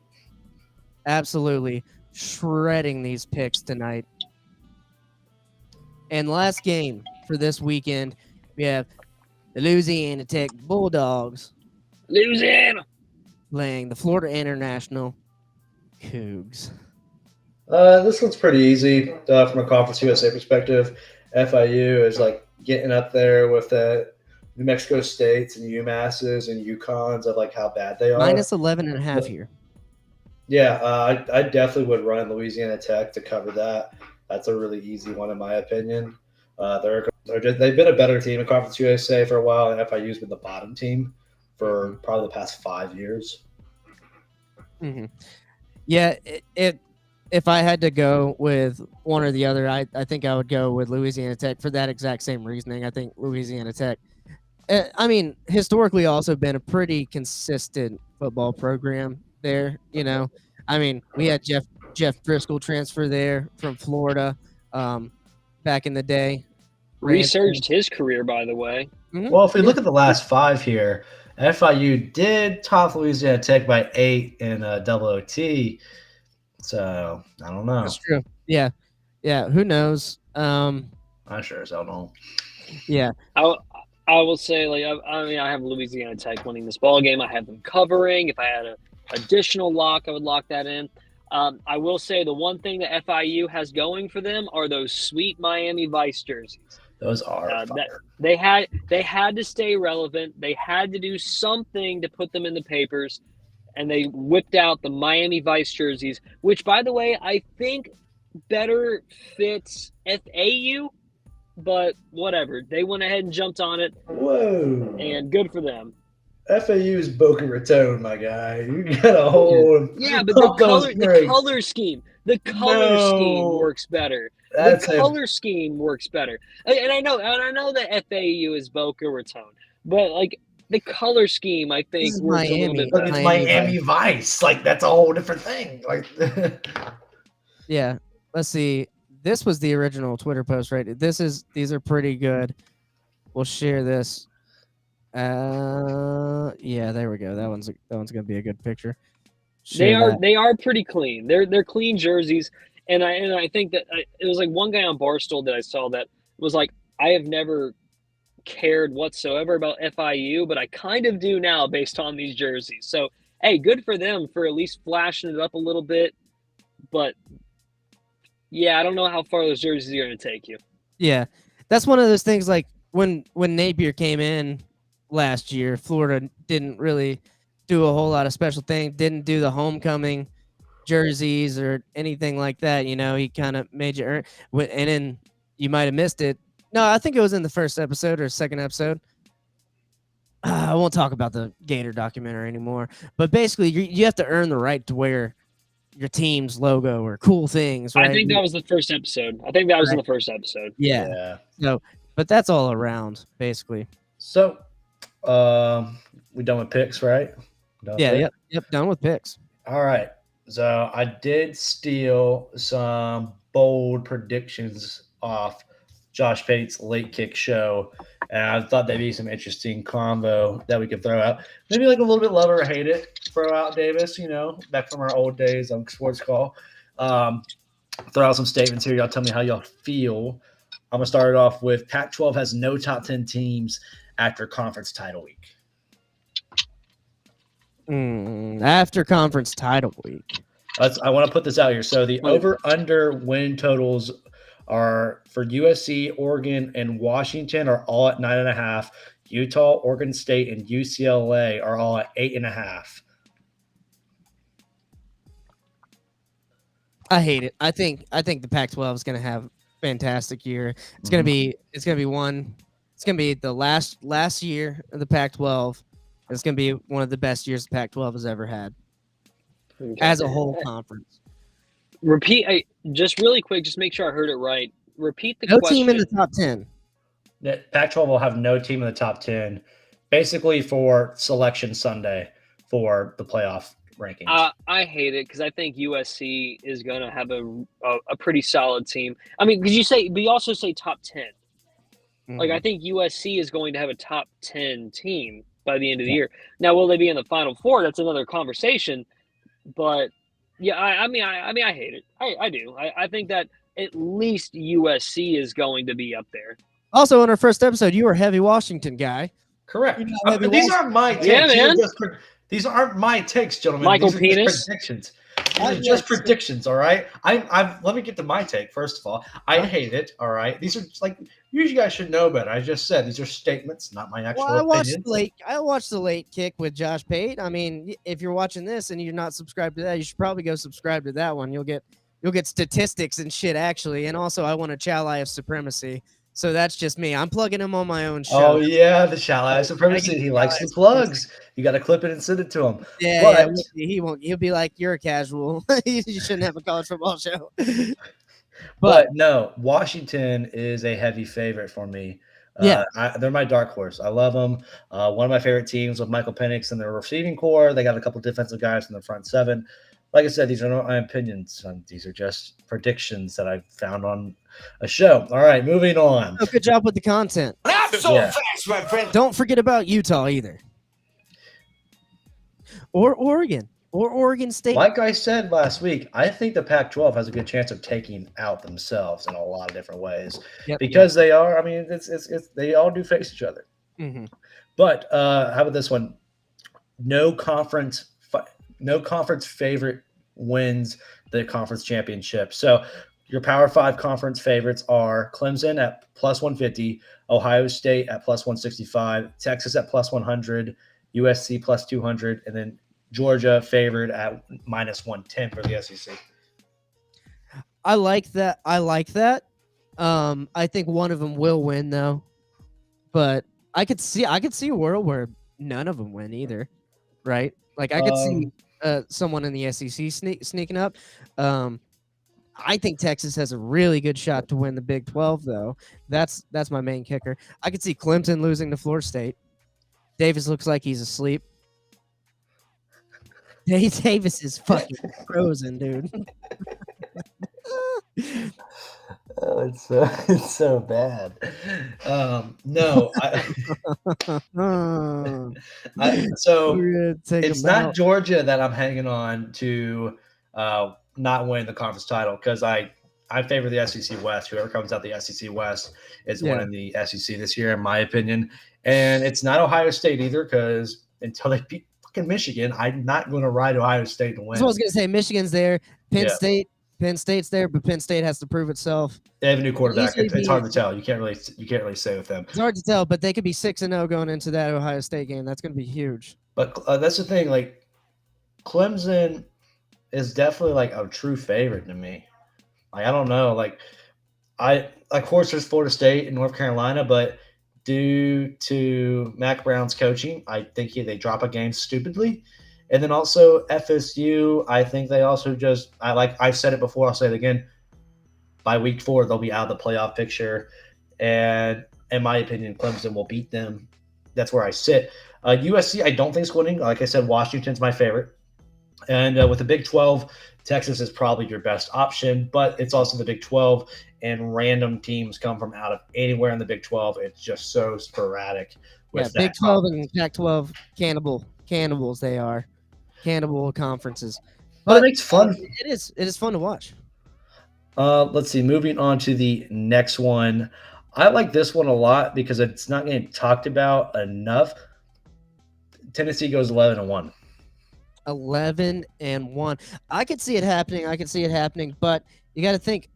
Absolutely shredding these picks tonight. And last game for this weekend, we have the Louisiana Tech Bulldogs. Louisiana! Playing the Florida International Cougs. This one's pretty easy from a Conference USA perspective. FIU is getting up there with the New Mexico States and UMasses and UConns of how bad they are. Minus 11.5 here. Yeah, I definitely would run Louisiana Tech to cover that. That's a really easy one in my opinion. They've been a better team in Conference USA for a while, and FIU's been the bottom team for probably the past 5 years. Mm-hmm. Yeah, if I had to go with one or the other, I think I would go with Louisiana Tech for that exact same reasoning. I think Louisiana Tech, historically also been a pretty consistent football program there. We had Jeff Driscoll transfer there from Florida back in the day. Resurged his career, by the way. Mm-hmm. Well, if we look at the last 5 here, FIU did top Louisiana Tech by 8 in double OT. So I don't know. That's true. Yeah. Who knows? I sure as hell don't. Yeah. I will say, I have Louisiana Tech winning this ball game. I have them covering. If I had an additional lock, I would lock that in. I will say the one thing that FIU has going for them are those sweet Miami Vice jerseys. Those are they had to stay relevant. They had to do something to put them in the papers, and they whipped out the Miami Vice jerseys, which, by the way, I think better fits FAU, but whatever. They went ahead and jumped on it. Whoa. And good for them. FAU's Boca Raton, my guy. You got a whole but the color scheme works better. Scheme works better. And I know that FAU is Boca Raton, but the color scheme, I think, works a little bit But better. it's Miami Vice. Like, that's a whole different thing. Like, yeah. Let's see. This was the original Twitter post, right? These are pretty good. We'll share this. Yeah, there we go. That one's gonna be a good picture. They are pretty clean. They're clean jerseys, and I think that it was like one guy on Barstool that I saw that was like, I have never cared whatsoever about FIU, but I kind of do now based on these jerseys. So hey, good for them for at least flashing it up a little bit. But yeah, I don't know how far those jerseys are going to take you. Yeah, that's one of those things. Like when Napier came in last year, Florida didn't really do a whole lot of special things. Didn't do the homecoming jerseys or anything like that. You know, he kind of made you earn. And then you might have missed it. No, I think it was in the first episode or second episode. I won't talk about the Gator documentary anymore. But basically, you have to earn the right to wear your team's logo or cool things, right? I think that was the first episode. I think that was in the first episode. Yeah. So, but that's all around, basically. So, we done with picks, right? Yep, done with picks. All right. So I did steal some bold predictions off Josh Pate's Late Kick show, and I thought that'd be some interesting combo that we could throw out. Maybe like a little bit love or hate it. Throw out Davis, back from our old days on Sports Call. Throw out some statements here. Y'all tell me how y'all feel. I'm gonna start it off with Pac-12 has no top 10 teams after conference title week. After conference title week. I want to put this out here. So the over-under win totals are for USC, Oregon, and Washington are all at 9.5. Utah, Oregon State, and UCLA are all at 8.5. I hate it. I think the Pac-12 is going to have a fantastic year. It's going to be the last year of the Pac-12. It's going to be one of the best years the Pac-12 has ever had as a whole conference. Repeat, just really quick, just make sure I heard it right. Repeat the question. No team in the top 10. Pac-12 will have no team in the top 10, basically for Selection Sunday for the playoff rankings. I hate it because I think USC is going to have a pretty solid team. I mean, but you also say top 10. Mm-hmm. Like, I think USC is going to have a top 10 team by the end of the year. Now, will they be in the Final Four? That's another conversation. But yeah, I hate it. I do. I think that at least USC is going to be up there. Also, in our first episode, you were a heavy Washington guy. Correct. These aren't my takes. Yeah, man. These aren't my takes, gentlemen. Michael These are Penis. just predictions. These are just predictions, all right? Let me get to my take, first of all. I hate it, all right? These are like, you guys should know better. I just said these are statements, not my actual opinions. I watched the Late Kick with Josh Pate. I mean, if you're watching this and you're not subscribed to that, you should probably go subscribe to that one. You'll get statistics and shit, actually. And also, I want a Chalai of Supremacy. So that's just me. I'm plugging him on my own show. Oh, yeah, the Chalai of Supremacy. He likes the plugs. You got to clip it and send it to him. Yeah, he won't. He'll be like, you're a casual. You shouldn't have a college football show. But no, Washington is a heavy favorite for me. They're my dark horse. I love them. One of my favorite teams with Michael Penix in their receiving core. They got a couple defensive guys in the front seven. Like I said, these are not my opinions. These are just predictions that I found on a show. All right, moving on. Oh, good job with the content. Not so fast, my friend. Don't forget about Utah either. Or Oregon. Or Oregon State. Like I said last week, I think the Pac-12 has a good chance of taking out themselves in a lot of different ways. Because they are, I mean, they all do face each other. Mm-hmm. But how about this one? No conference favorite wins the conference championship. So your Power 5 conference favorites are Clemson at plus 150, Ohio State at plus 165, Texas at plus 100, USC plus 200, and then Georgia favored at minus 110 for the SEC. I like that. I think one of them will win though, but I could see a world where none of them win either, right? Like I could see someone in the SEC sneaking up. I think Texas has a really good shot to win the Big 12 though. That's my main kicker. I could see Clemson losing to Florida State. Davis looks like he's asleep. Davis is fucking frozen, dude. Oh, it's so bad. No, so it's not Georgia that I'm hanging on to not winning the conference title, because I favor the SEC West. Whoever comes out the SEC West is winning the SEC this year, in my opinion. And it's not Ohio State either, because until they beat fucking Michigan, I'm not going to ride Ohio State to win. That's what I was going to say. Michigan's there. Penn State's there, but Penn State has to prove itself. They have a new quarterback. It's hard to tell. You can't really say with them. It's hard to tell, but they could be 6-0 going into that Ohio State game. That's going to be huge. But that's the thing. Like, Clemson is definitely like a true favorite to me. Like, I don't know. Like, of course, there's Florida State and North Carolina, but due to Mac Brown's coaching, I think they drop a game stupidly. And then also FSU, I think they also I've said it before, I'll say it again. By week 4, they'll be out of the playoff picture. And in my opinion, Clemson will beat them. That's where I sit. USC, I don't think is winning. Like I said, Washington's my favorite. And with the Big 12, Texas is probably your best option, but it's also the Big 12, and random teams come from out of anywhere in the Big 12. It's just so sporadic. Big 12 and Pac-12 cannibals they are. Cannibal conferences. But it makes fun. It is fun to watch. Let's see. Moving on to the next one. I like this one a lot because it's not getting talked about enough. Tennessee goes 11-1. 11-1. I could see it happening. But you got to think.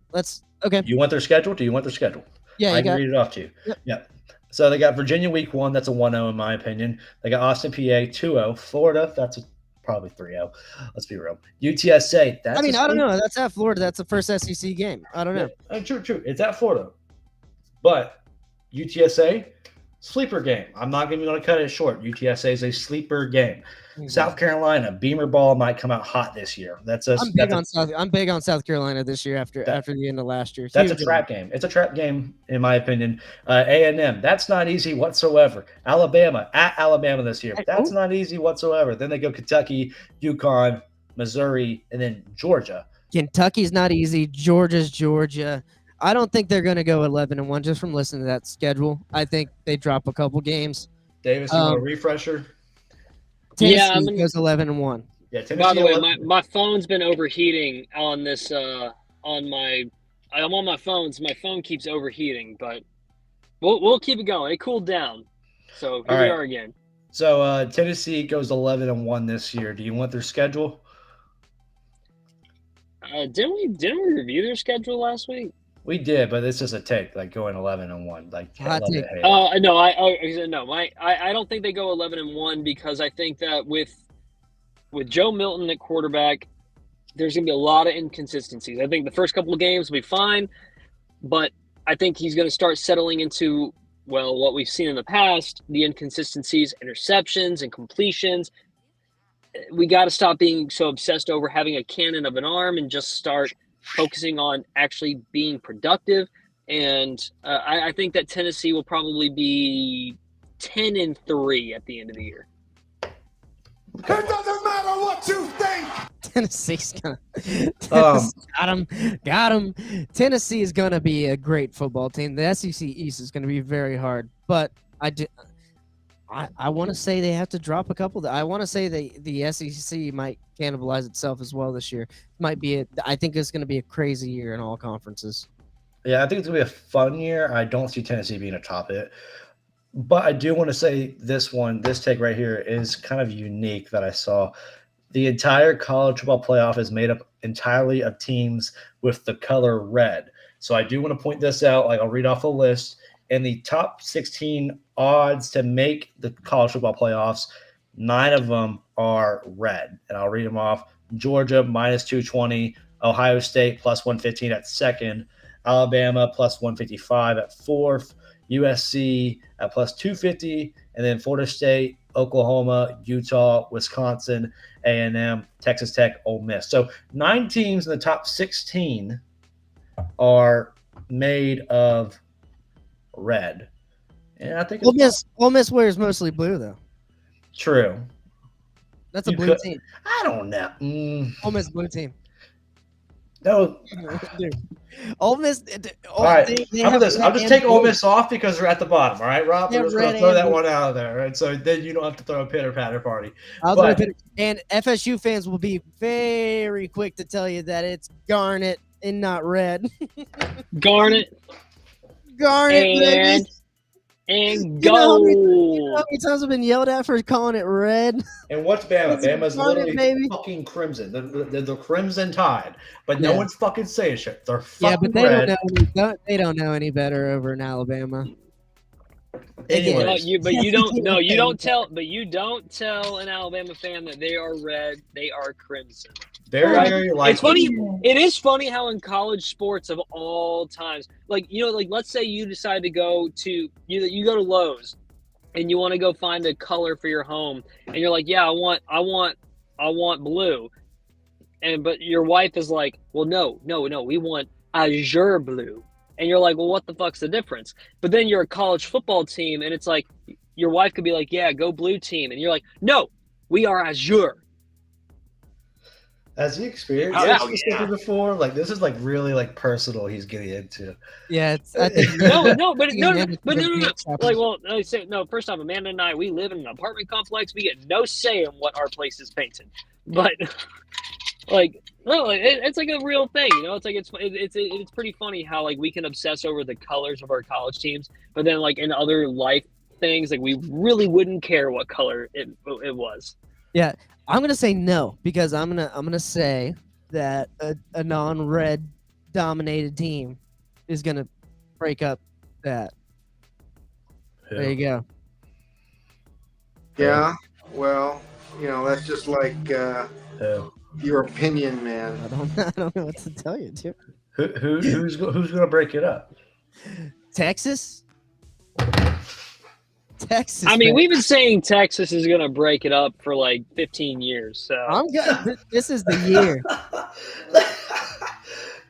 Okay. You want their schedule? Do you want their schedule? Yeah, I can read it off to you. Yep. So they got Virginia week 1. That's a 1-0 in my opinion. They got Austin, PA 2-0. Florida. That's probably 3-0. Let's be real. UTSA. I don't know. That's at Florida. That's the first SEC game. I don't know. Yeah, true. It's at Florida. But UTSA, sleeper game. I'm not even going to cut it short. UTSA is a sleeper game. Mm-hmm. South Carolina, Beamer ball might come out hot this year. I'm big on South Carolina this year after the end of last year. That's a trap game. It's a trap game, in my opinion. A&M, that's not easy whatsoever. Alabama, at Alabama this year. That's not easy whatsoever. Then they go Kentucky, UConn, Missouri, and then Georgia. Kentucky's not easy. Georgia's Georgia. I don't think they're going to go 11-1 just from listening to that schedule. I think they drop a couple games. Davis, you want a refresher? Tennessee goes 11-1. Yeah, Tennessee. By the way, my phone's been overheating on this. I'm on my phone, so my phone keeps overheating. But we'll keep it going. It cooled down, so here we are again. So Tennessee goes 11-1 this year. Do you want their schedule? Didn't we review their schedule last week? We did, but it's just a take, like going 11-1. Like, no, I don't think they go 11-1 because I think that with Joe Milton at quarterback, there's going to be a lot of inconsistencies. I think the first couple of games will be fine, but I think he's going to start settling into, what we've seen in the past, the inconsistencies, interceptions, and completions. We got to stop being so obsessed over having a cannon of an arm and just start focusing on actually being productive. And I think that Tennessee will probably be 10-3 at the end of the year. It doesn't matter what you think. Tennessee's gonna got him. Tennessee is gonna be a great football team. The SEC East is gonna be very hard, but I want to say they have to drop a couple. I want to say the SEC might cannibalize itself as well this year. I think it's going to be a crazy year in all conferences. Yeah, I think it's going to be a fun year. I don't see Tennessee being atop it. But I do want to say this take right here is kind of unique that I saw. The entire college football playoff is made up entirely of teams with the color red. So I do want to point this out. Like, I'll read off a list. In the top 16 odds to make the college football playoffs, 9 of them are red. And I'll read them off. Georgia, -220. Ohio State, +115 at second. Alabama, +155 at fourth. USC at +250. And then Florida State, Oklahoma, Utah, Wisconsin, A&M, Texas Tech, Ole Miss. So 9 teams in the top 16 are made of red. And I think Ole Miss wears mostly blue though. True. That's a blue team. I don't know. Ole Miss blue team. No. Dude. Ole Miss. All right. How about this? I'll just take Ole Miss off because they're at the bottom. All right, Rob? We're just going to throw that one out of there. Right? So then you don't have to throw a pitter-patter party. And FSU fans will be very quick to tell you that it's Garnet and not red. Garnet. Baby. And go. You know how many times I've been yelled at for calling it red? And what's Bama? Bama's literally fucking crimson. They're the Crimson Tide. But no one's fucking saying shit. They're fucking red. They don't know any better over in Alabama. Anyways. You don't tell an Alabama fan that they are red. They are crimson. Very likely. It's funny. It is funny how in college sports of all times, let's say you decide to go to you go to Lowe's, and you want to go find a color for your home, and you're like, yeah, I want blue, but your wife is like, well, no, we want azure blue, and you're like, well, what the fuck's the difference? But then you're a college football team, and it's like your wife could be like, yeah, go blue team, and you're like, no, we are azure. Has he experienced this before? Like, this is like really like personal. He's getting into. Yeah, I think no. Like, well, I say no. First off, Amanda and I, we live in an apartment complex. We get no say in what our place is painted. But like, no, it's like a real thing. It's like it's pretty funny how like we can obsess over the colors of our college teams, but then like in other life things, like we really wouldn't care what color it was. Yeah. I'm gonna say no because I'm gonna say that a non-red dominated team is gonna break up that. Yeah. There you go. Yeah, well, that's just like your opinion, man. I don't know what to tell you, dude. Who's gonna break it up? Texas. Texas. I mean, we've been saying Texas is going to break it up for like 15 years. So I'm good. This is the year.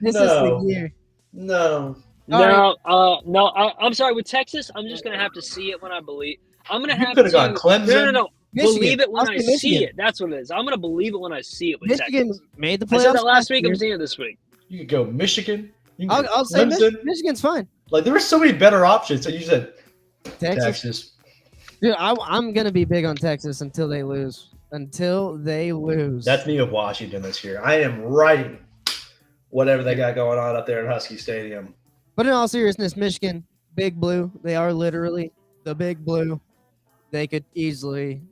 This is the year. No. I'm sorry. With Texas, I'm just going to have to see it when I believe. I'm going to have to. You could have gone Clemson. No. Believe it when I see it. That's what it is. I'm going to believe it when I see it with Michigan Texas. Made the playoffs. I said that last week. I'm seeing it this week. You could go Michigan. I'll say Michigan's fine. Like, there were so many better options. So you said Texas. Dude, I'm gonna be big on Texas until they lose. That's me with Washington this year. I am writing whatever they got going on up there at Husky Stadium. But in all seriousness, Michigan, Big Blue. They are literally the Big Blue. They could easily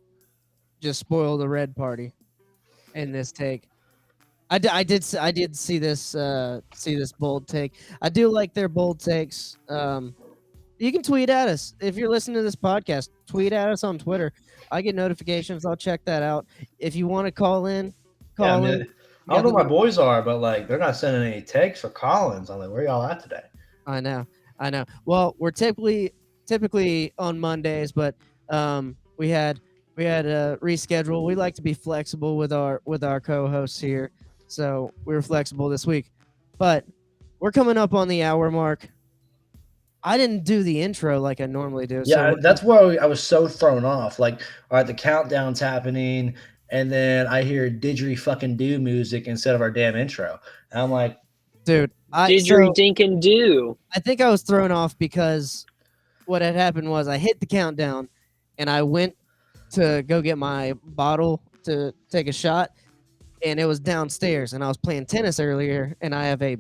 just spoil the red party in this take. I did see this bold take. I do like their bold takes. You can tweet at us. If you're listening to this podcast, tweet at us on Twitter. I get notifications. I'll check that out. If you want to call in, call in. I don't know who my boys are, but like they're not sending any texts for Collins. I'm like, where y'all at today? I know. Well, we're typically on Mondays, but we had a reschedule. We like to be flexible with our co-hosts here, so we were flexible this week. But we're coming up on the hour mark. I didn't do the intro like I normally do. Yeah, so that's why I was so thrown off. Like, all right, the countdown's happening, and then I hear didgeridoo music instead of our damn intro. And I'm like, dude, didgeridoo. I think I was thrown off because what had happened was I hit the countdown, and I went to go get my bottle to take a shot, and it was downstairs, and I was playing tennis earlier, and I have a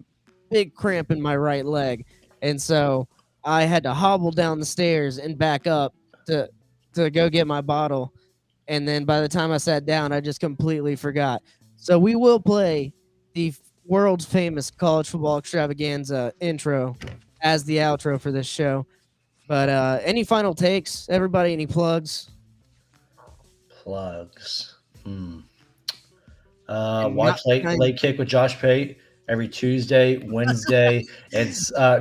big cramp in my right leg, and so I had to hobble down the stairs and back up to go get my bottle. And then by the time I sat down, I just completely forgot. So we will play the world's famous college football extravaganza intro as the outro for this show. But any final takes? Everybody, any plugs? Plugs. Watch Late Kick with Josh Pate. Every Tuesday, Wednesday, Tuesday,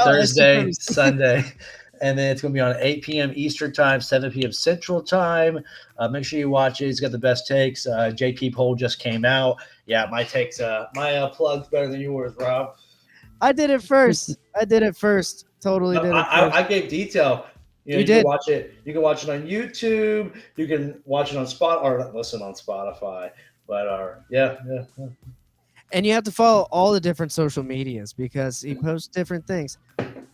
Thursday, Sunday. And then it's going to be on 8 p.m. Eastern time, 7 p.m. Central time. Make sure you watch it. He's got the best takes. JP poll just came out. Yeah, my takes, my plug's better than yours, Rob. I did it first. Totally did it first. I gave detail. You can watch it. You can watch it on YouTube. You can watch it on listen on Spotify. But yeah. And you have to follow all the different social medias because he posts different things.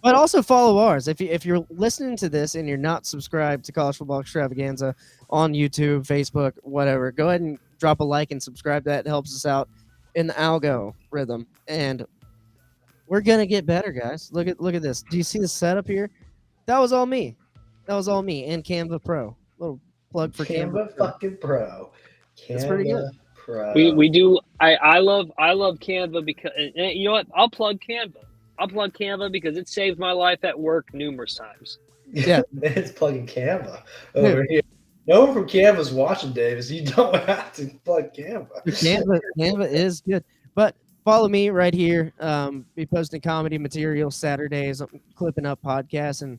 But also follow ours. If you're listening to this and you're not subscribed to College Football Extravaganza on YouTube, Facebook, whatever, go ahead and drop a like and subscribe. That helps us out in the algorithm. And we're gonna get better, guys. Look at this. Do you see the setup here? That was all me. And Canva Pro. Little plug for Canva fucking Pro. It's pretty good. Pro. We do. I love Canva because you know what? I'll plug Canva because it saved my life at work numerous times. Yeah, it's plugging Canva over here. No one from Canva's watching, Davis. You don't have to plug Canva. Canva is good, but follow me right here. Be posting comedy material Saturdays. I'm clipping up podcasts and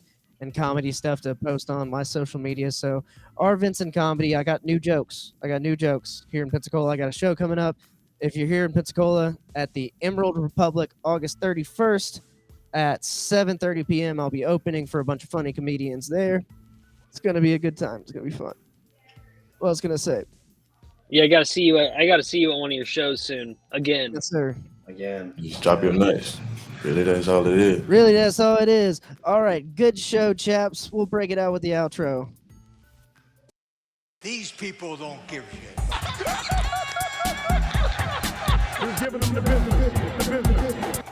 comedy stuff to post on my social media. So our Vincent Comedy, I got new jokes here in Pensacola. I got a show coming up. If you're here in Pensacola at the Emerald Republic, August 31st at 7:30 p.m., I'll be opening for a bunch of funny comedians there. It's going to be a good time. It's going to be fun. What else can I say? Yeah, I got to see you at one of your shows soon. Again. Yes, sir. Again. Just drop your nuts. Really, that's all it is. Really, that's all it is. All right, good show, chaps. We'll break it out with the outro. These people don't give a shit. We're giving them the business.